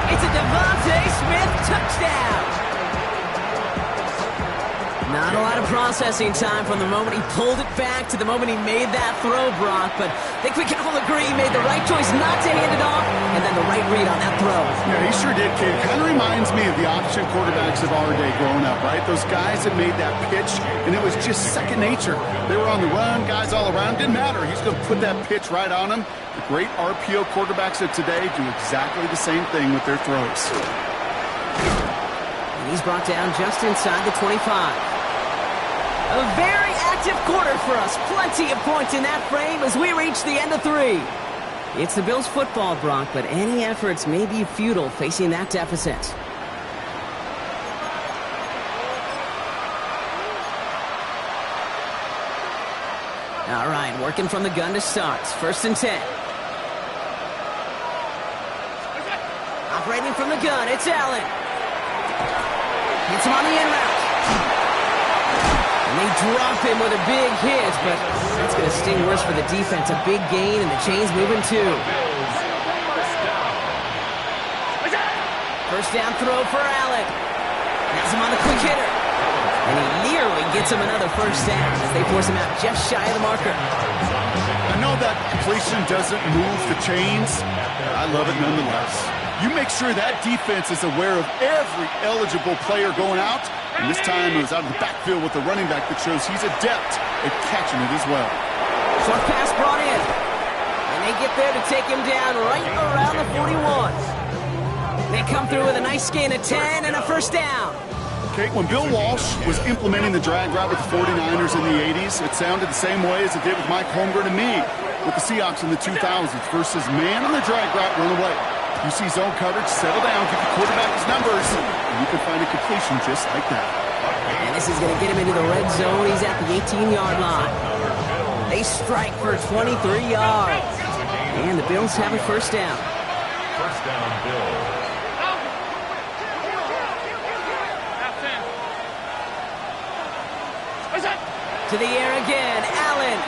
S1: It's a Devontae Smith touchdown. Not a lot of processing time from the moment he pulled it back to the moment he made that throw, Brock. But I think we can all agree he made the right choice not to hand it off, and then the right read on that throw.
S2: Yeah, he sure did, kid. Kind of reminds me of the option quarterbacks of our day growing up, right? Those guys that made that pitch, and it was just second nature. They were on the run, guys all around. Didn't matter. He's going to put that pitch right on him. The great RPO quarterbacks of today do exactly the same thing with their throws.
S1: And he's brought down just inside the 25. A very active quarter for us. Plenty of points in that frame as we reach the end of 3. It's the Bills football, Brock, but any efforts may be futile facing that deficit. All right, working from the gun to start. 1st and 10. Operating from the gun, it's Allen. Hits him on the in route. And they drop him with a big hit, but that's going to sting worse for the defense. A big gain, and the chain's moving too. First down throw for Allen. Has him on the quick hitter. And he nearly gets him another first down as they force him out just shy of the marker.
S2: I know that completion doesn't move the chains. I love it nonetheless. You make sure that defense is aware of every eligible player going out. And this time it was out of the backfield with the running back that shows he's adept at catching it as well.
S1: Short pass brought in. And they get there to take him down right around the 41. They come through with a nice gain of 10 and a first down.
S2: Okay, when Bill Walsh was implementing the drag route with the 49ers in the 80s, it sounded the same way as it did with Mike Holmgren and me with the Seahawks in the 2000s versus man on the drag route, run away. You see zone coverage, settle down, get the quarterback his numbers, and you can find a completion just like that.
S1: And this is going to get him into the red zone. He's at the 18-yard line. They strike for 23 yards. And the Bills have a first down.
S3: First down, Bills.
S1: To the air again. Allen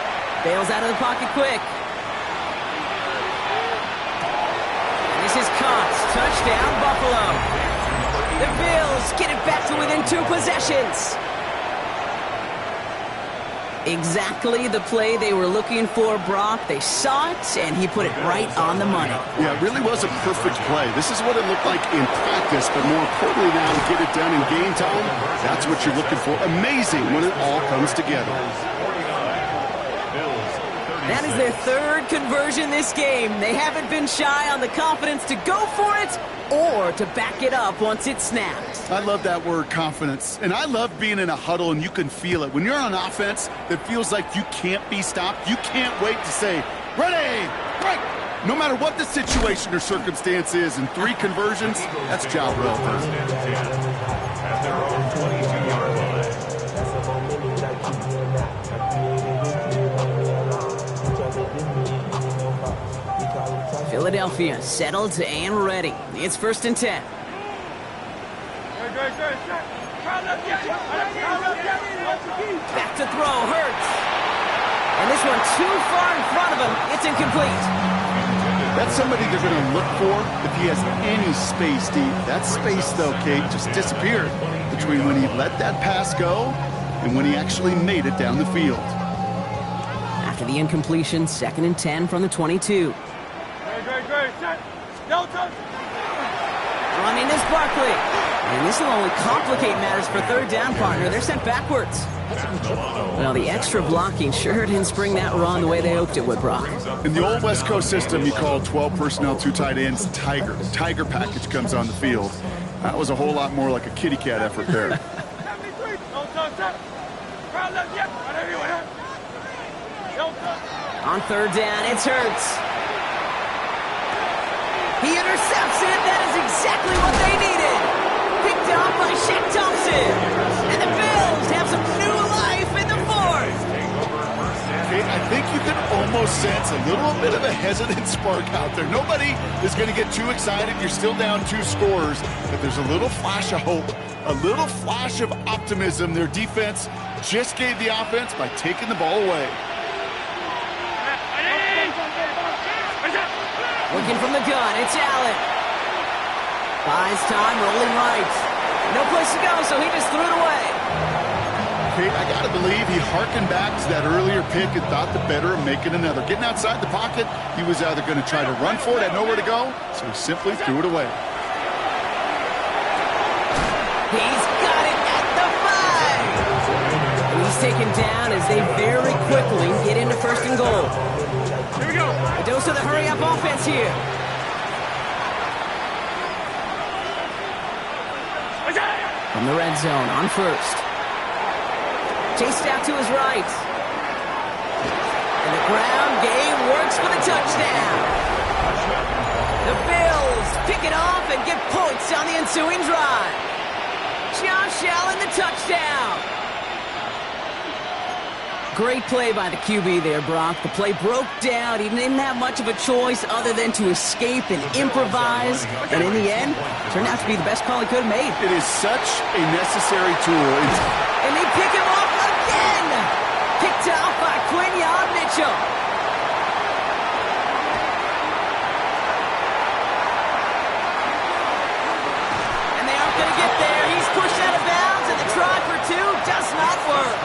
S1: bails out of the pocket quick. And this is caught. Touchdown, Buffalo. The Bills get it back to within 2 possessions. Exactly the play they were looking for, Brock. They saw it, and he put it right on the money.
S2: Yeah, it really was a perfect play. This is what it looked like in practice, but more importantly now to get it done in game time, that's what you're looking for. Amazing when it all comes together.
S1: That is their 3rd conversion this game. They haven't been shy on the confidence to go for it or to back it up once it's snapped.
S2: I love that word, confidence. And I love being in a huddle and you can feel it. When you're on offense, that feels like you can't be stopped. You can't wait to say, ready, break. No matter what the situation or circumstance is, in 3 conversions, that's job well done.
S3: At their own 22-yard line.
S1: Philadelphia settled and ready. It's 1st and 10. Back to throw, Hurts. And this one too far in front of him. It's incomplete.
S2: That's somebody they're going to look for if he has any space deep. That space, though, Kate, just disappeared between when he let that pass go and when he actually made it down the field.
S1: After the incompletion, 2nd and 10 from the 22. Running is Barkley. And this will only complicate matters for 3rd down, partner. They're sent backwards. Well, the extra blocking sure didn't spring that run the way they hoped it would, Brock.
S2: In the old West Coast system, you call 12 personnel, 2 tight ends, Tiger. The Tiger package comes on the field. That was a whole lot more like a kitty cat effort there.
S1: On 3rd down, it's Hurts. He intercepts it. That is exactly what they needed. Picked off by Shaq Thompson. And the Bills have some new life in the 4th.
S2: Okay, I think you can almost sense a little bit of a hesitant spark out there. Nobody is going to get too excited. You're still down 2 scores, but there's a little flash of hope, a little flash of optimism. Their defense just gave the offense by taking the ball away.
S1: Looking from the gun, it's Allen. Buys time, rolling right. No place to go, so he just threw it away.
S2: Okay, I got to believe he hearkened back to that earlier pick and thought the better of making another. Getting outside the pocket, he was either going to try to run for it, had nowhere to go, so he simply threw it away.
S1: He's got it at the 5. And he's taken down as they very quickly get into 1st and goal.
S4: Here we go.
S1: A dose of the hurry-up offense here. From the red zone on 1st. Chased out to his right. And the ground game works for the touchdown. The Bills pick it off and get points on the ensuing drive. Josh Allen, the touchdown. Great play by the QB there, Brock. The play broke down. He didn't have much of a choice other than to escape and improvise. And in the end, turned out to be the best call he could have made.
S2: It is such a necessary tool.
S1: And they pick him off again. Picked off by Quinyon Mitchell. And they aren't going to get there. He's pushed out of bounds, and the try for 2 does not work.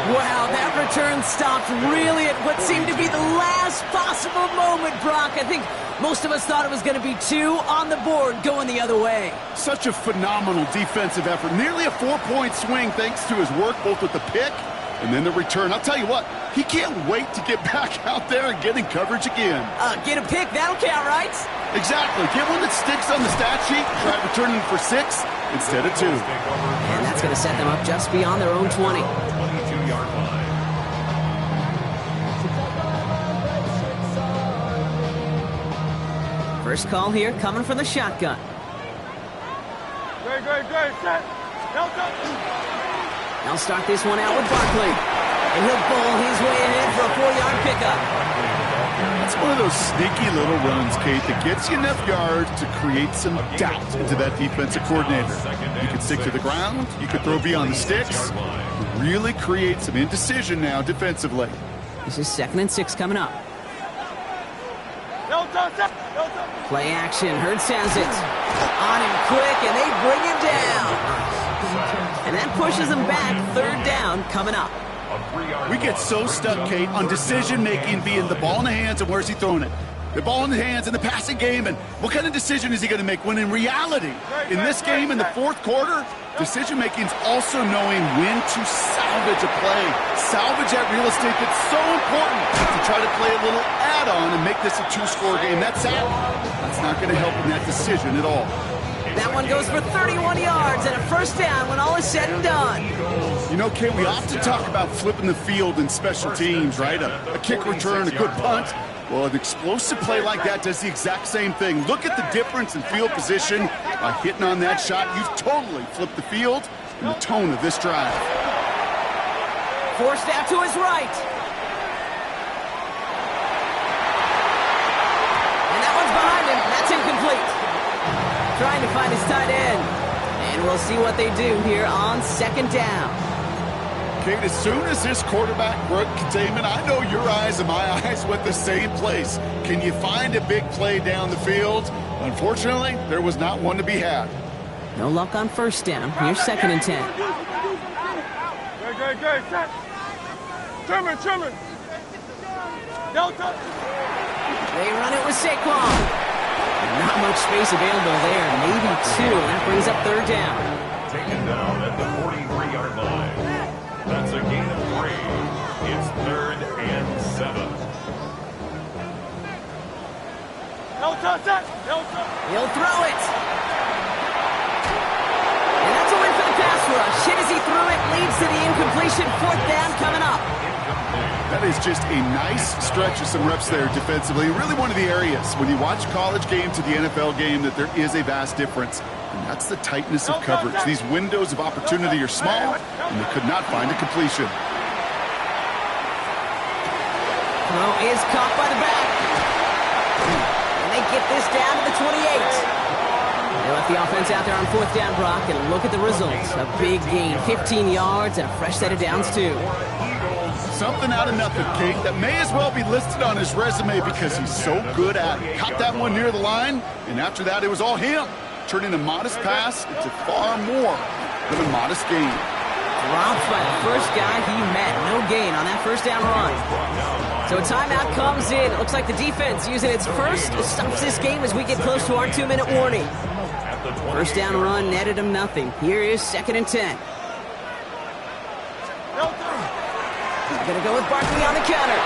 S1: Wow, that return stopped really at what seemed to be the last possible moment, Brock. I think most of us thought it was going to be 2 on the board going the other way.
S2: Such a phenomenal defensive effort. Nearly a 4-point swing thanks to his work both with the pick and then the return. I'll tell you what, he can't wait to get back out there and get in coverage again.
S1: Get a pick, that'll count, right?
S2: Exactly. Get one that sticks on the stat sheet. Try returning for 6 instead of 2.
S1: And that's going to set them up just beyond their own 20.
S3: 22-yard line.
S1: First call here coming from the shotgun.
S4: Great. Set.
S1: They'll start this one out with Barkley. And he'll bowl his way ahead for a 4-yard pickup.
S2: That's one of those sneaky little runs, Kate, that gets you enough yards to create some doubt into that defensive coordinator. You can stick to the ground. You can throw beyond the sticks. Really create some indecision now defensively.
S1: This is 2nd and 6 coming up.
S4: No
S1: Play action. Hurd sends it. On him quick, and they bring him down. And that pushes him back. Third down coming up.
S2: We get so stuck, Kate, on decision-making being the ball in the hands and where's he throwing it. The ball in the hands in the passing game, and what kind of decision is he going to make? When in reality, in this game, in the fourth quarter, decision-making is also knowing when to salvage a play. Salvage that real estate that's so important to try to play a little add-on and make this a two-score game. That's not going to help in that decision at all.
S1: That one goes for 31 yards and a first down when all is said and done.
S2: You know, Kate, we often talk about flipping the field in special teams, right? A kick return, a good punt. Well, an explosive play like that does the exact same thing. Look at the difference in field position. By hitting on that shot, you've totally flipped the field and the tone of this drive.
S1: Forced out to his right. And that one's behind him. That's incomplete. Trying to find his tight end. And we'll see what they do here on second down.
S2: Kate, as soon as this quarterback broke containment, I know your eyes and my eyes went the same place. Can you find a big play down the field? Unfortunately, there was not one to be had.
S1: No luck on first down. Here's second and 10.
S4: Good. Set. Trimming. Delta.
S1: They run it with Saquon. Not much space available there. Maybe two. That brings up third down.
S3: Taken down at the 43-yard line. That's a gain of 3. It's 3rd and 7.
S4: Delta.
S1: He'll throw it. And that's a win for the pass rush. Hit as he threw it. Leads to the incompletion. Fourth down coming up.
S2: That is just a nice stretch of some reps there defensively. Really one of the areas when you watch college game to the NFL game that there is a vast difference. And that's the tightness of coverage. These windows of opportunity are small, and they could not find a completion.
S1: Throw is caught by the back. And they get this down to the 28. They left the offense out there on fourth down, Brock, and look at the results. A big gain, 15 yards, and a fresh set of downs, too.
S2: Something out of nothing, Kate, that may as well be listed on his resume because he's so good at it. Caught that one near the line, and after that, it was all him. Turning a modest pass into far more than a modest gain.
S1: Dropped by the first guy he met. No gain on that first down run. So a timeout comes in. It looks like the defense using its first stops this game as we get close to our 2-minute warning. First down run netted him nothing. Here is second and 10. He's going to go with Barkley on the counter.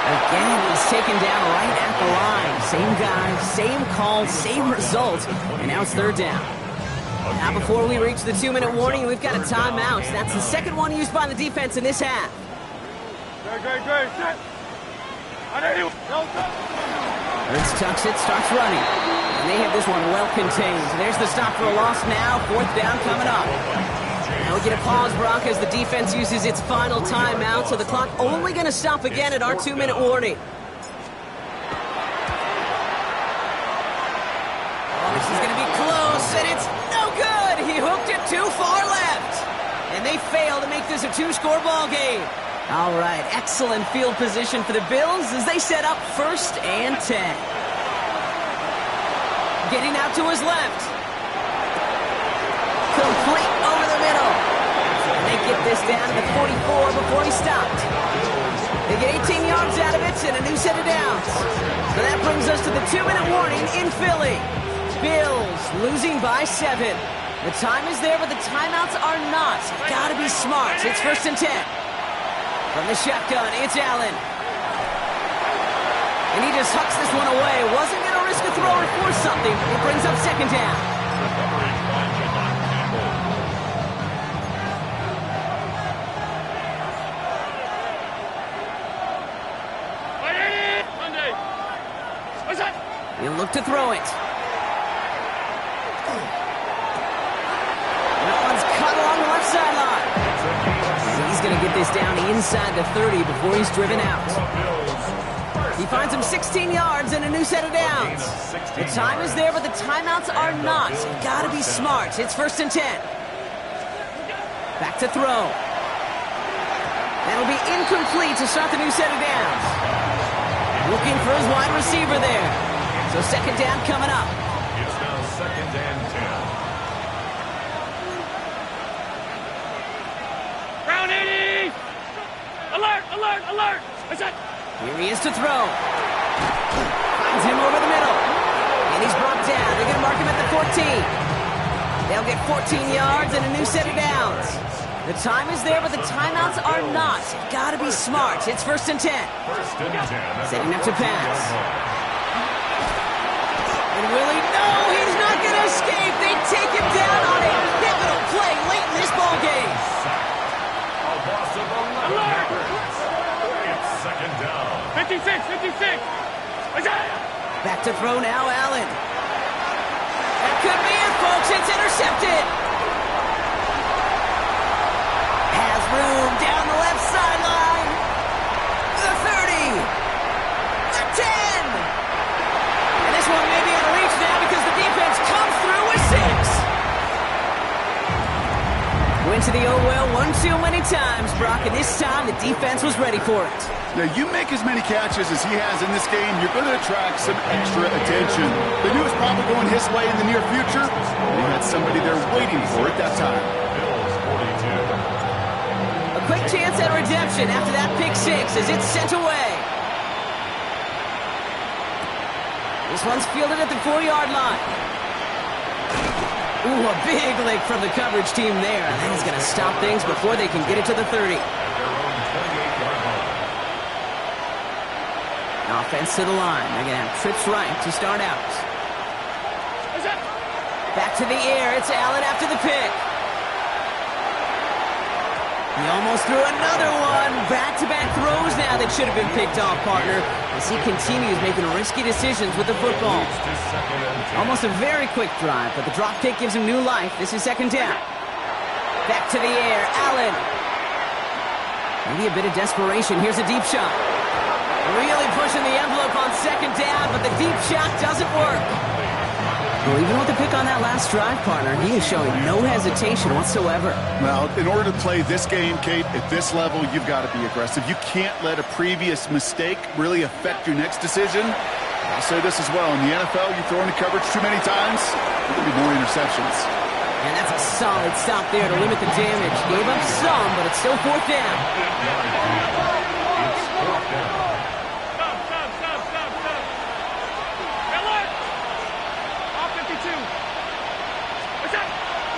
S1: Again, he's taken down right at the line. Same guy, same call, same result. And now it's third down. Now before we reach the 2-minute warning, we've got a timeout. That's the second one used by the defense in this half.
S4: Good. Set.
S1: Hurts tucks it, starts running. And they have this one well contained. There's the stop for a loss now. Fourth down coming up. Now we get a pause, Brock, as the defense uses its final timeout, so the clock only going to stop again at our 2-minute warning. Oh, this is going to be close, and it's no good. He hooked it too far left. And they fail to make this a 2-score ball game. All right, excellent field position for the Bills as they set up first and 10. Getting out to his left. Complete over the middle. And they get this down to the 44 before he stopped. They get 18 yards out of it and a new set of downs. So that brings us to the 2-minute warning in Philly. Bills losing by 7. The time is there, but the timeouts are not. Gotta be smart. It's first and 10. From the shotgun, it's Allen. And he just hucks this one away. Wasn't going to risk a throw or force something. It brings up second down. He'll look to throw it. That one's cut along the left sideline. He's going to get this down inside the 30 before he's driven out. He finds him 16 yards and a new set of downs. The time is there, but the timeouts are not. You've got to be smart. It's first and 10. Back to throw. That'll be incomplete to start the new set of downs. Looking for his wide receiver there. So second down coming up.
S3: It's now 2nd and 10.
S4: Ground 80! Alert, alert, alert! What's that?
S1: Here he is to throw. Finds him over the middle. And he's brought down. They're going to mark him at the 14. They'll get 14 yards and a new set of downs. The time is there, but the timeouts are not. Gotta be smart. It's 1st and 10.
S3: 1st and 10.
S1: Setting up to pass. And Willie, no, he's not going to escape. They take him down on a pivotal play late in this ball game.
S3: A loss of 11 yards. It's 2nd down.
S4: 56, 56. What's that?
S1: Back to throw now, Allen. That could be it, folks. It's intercepted. Has room down the left sideline. The 30. The 10. And this one may be out of reach now because the defense comes through with 6. Went to the oh well one too many times, Brock, and this time the defense was ready for it.
S2: Now, you make as many catches as he has in this game, you're going to attract some extra attention. They knew it was probably going his way in the near future. They had somebody there waiting for it that time.
S3: Bills 42.
S1: A quick chance at redemption after that pick 6 as it's sent away. This one's fielded at the 4-yard line. Ooh, a big lick from the coverage team there. And that is going to stop things before they can get it to the 30. Offense to the line. They're going to have trips right to start out. Back to the air. It's Allen after the pick. He almost threw another one. Back-to-back throws now that should have been picked off, partner, as he continues making risky decisions with the football. Almost a very quick drive, but the drop kick gives him new life. This is 2nd down. Back to the air. Allen. Maybe a bit of desperation. Here's a deep shot. Really pushing the envelope on 2nd down, but the deep shot doesn't work. Well, even with the pick on that last drive, partner, he is showing no hesitation whatsoever.
S2: Well, in order to play this game, Kate, at this level, you've got to be aggressive. You can't let a previous mistake really affect your next decision. I'll say this as well. In the NFL, you throw into coverage too many times, there will be more interceptions.
S1: And that's a solid stop there to limit the damage. Gave up some, but it's still 4th down.
S3: It's 4th down.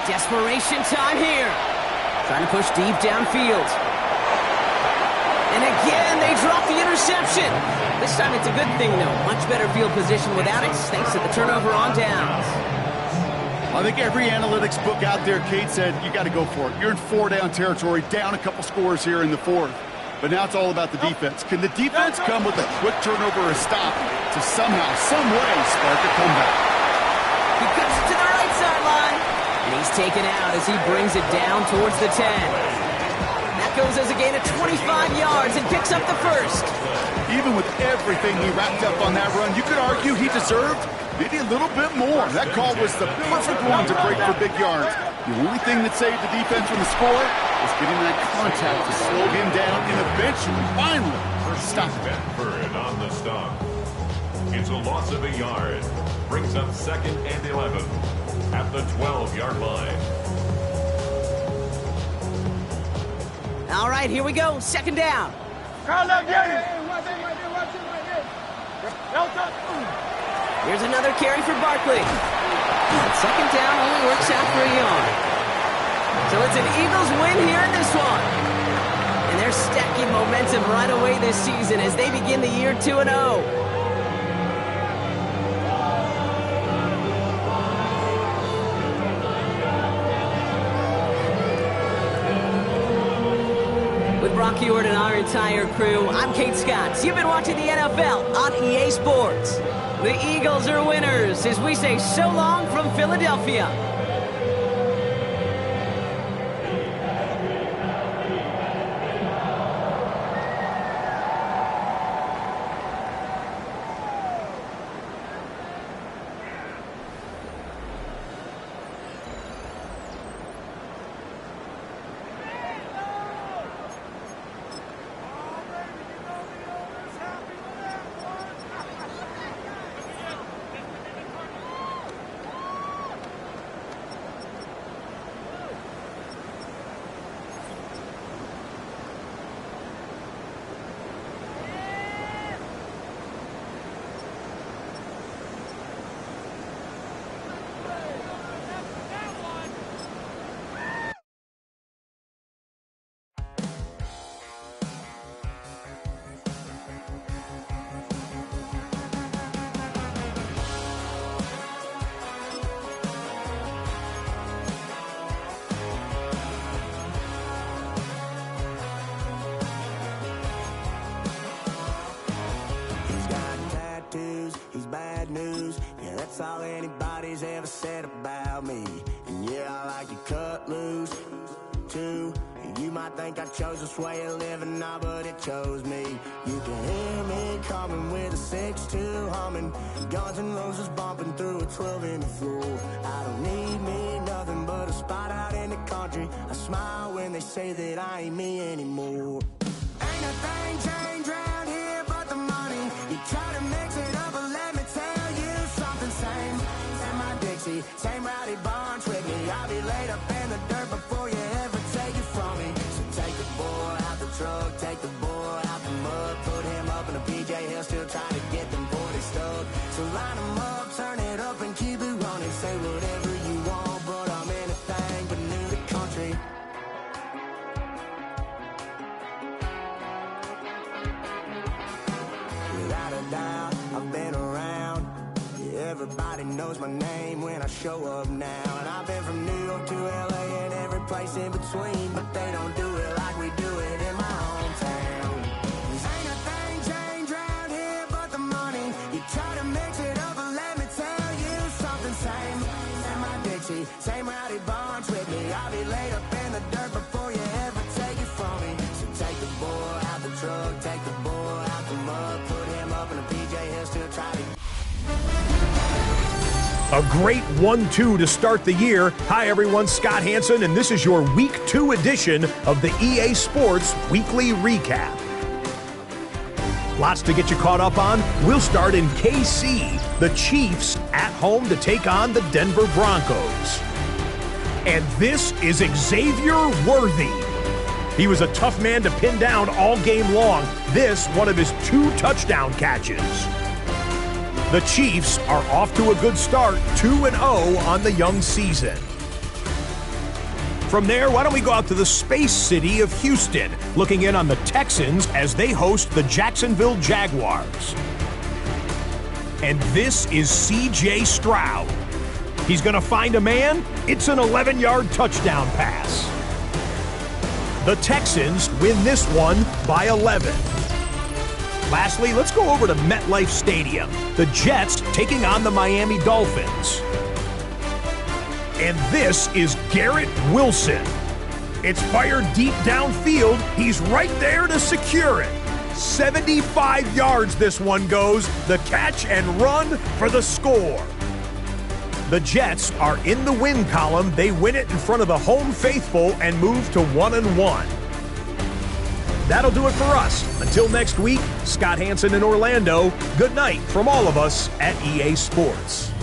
S1: Desperation time here. Trying to push deep downfield. And again, they drop the interception. This time it's a good thing, though. Much better field position without it, thanks to the turnover on downs.
S2: I think every analytics book out there, Kate, said you got to go for it. You're in 4-down territory, down a couple scores here in the 4th. But now it's all about the defense. Can the defense come with a quick turnover or a stop to somehow, some way, spark a comeback?
S1: He cuts it to the right sideline. And he's taken out as he brings it down towards the 10. That goes as a gain of 25 yards and picks up the 1st.
S2: Even with everything he wrapped up on that run, you could argue he deserved maybe a little bit more. That call was the perfect one to break for big yards. The only thing that saved the defense from the score was getting that contact to slow him down and eventually, finally, stop him.
S3: Bedford on the stop. It's a loss of a yard. Brings up 2nd and 11 at the 12-yard line.
S1: All right, here we go. 2nd down. Here's another carry for Barkley. And 2nd down only works out for a yard. So it's an Eagles win here in this one. And they're stacking momentum right away this season as they begin the year 2-0. Brock Ewart and our entire crew, I'm Kate Scott. You've been watching the NFL on EA Sports. The Eagles are winners as we say so long from Philadelphia.
S5: all anybody's ever said about me. And yeah, I like to cut loose, too. You might think I chose this way of living now, but it chose me. You can hear me coming with a 6-2 humming, Guns N' Roses bumping through a 12-inch floor. I don't need me nothing but a spot out in the country. I smile when they say that I ain't me anymore. Ain't a thing changed around here but the money. You try to mix it up, but let me tell you something. Same my Dixie, same rowdy bunch with me. I'll be laid up in the dirt before you ever take it from me. So take the boy out the truck, take the boy out the mud, put him up in a PJ Hill, still trying to get them 40 stuck. So line them up, turn it up and keep it running. Say whatever you want, but I'm anything but new to country. Without a doubt, I've been around. Everybody knows my name when I show up now. And I've been from New York to LA and every place in between, but they don't do it like we do it in my hometown. Ain't a thing changed around here but the money. You try to mix it up, but let me tell you something. Same my Dixie, same rowdy bunch with me. I'll be laid up in the dirt before you ever take it from me. So take the boy out the truck, take the boy out the mud, put him up in a PJ Hill, still try to.
S6: A great 1-2 to start the year. Hi everyone, Scott Hanson, and this is your Week 2 edition of the EA Sports Weekly Recap. Lots to get you caught up on. We'll start in KC. The Chiefs at home to take on the Denver Broncos. And this is Xavier Worthy. He was a tough man to pin down all game long. This, one of his 2 touchdown catches. The Chiefs are off to a good start, 2-0 on the young season. From there, why don't we go out to the space city of Houston, looking in on the Texans as they host the Jacksonville Jaguars. And this is C.J. Stroud. He's going to find a man. It's an 11-yard touchdown pass. The Texans win this one by 11. Lastly, let's go over to MetLife Stadium. The Jets taking on the Miami Dolphins. And this is Garrett Wilson. It's fired deep downfield. He's right there to secure it. 75 yards this one goes. The catch and run for the score. The Jets are in the win column. They win it in front of the home faithful and move to 1-1. That'll do it for us. Until next week, Scott Hanson in Orlando, good night from all of us at EA Sports.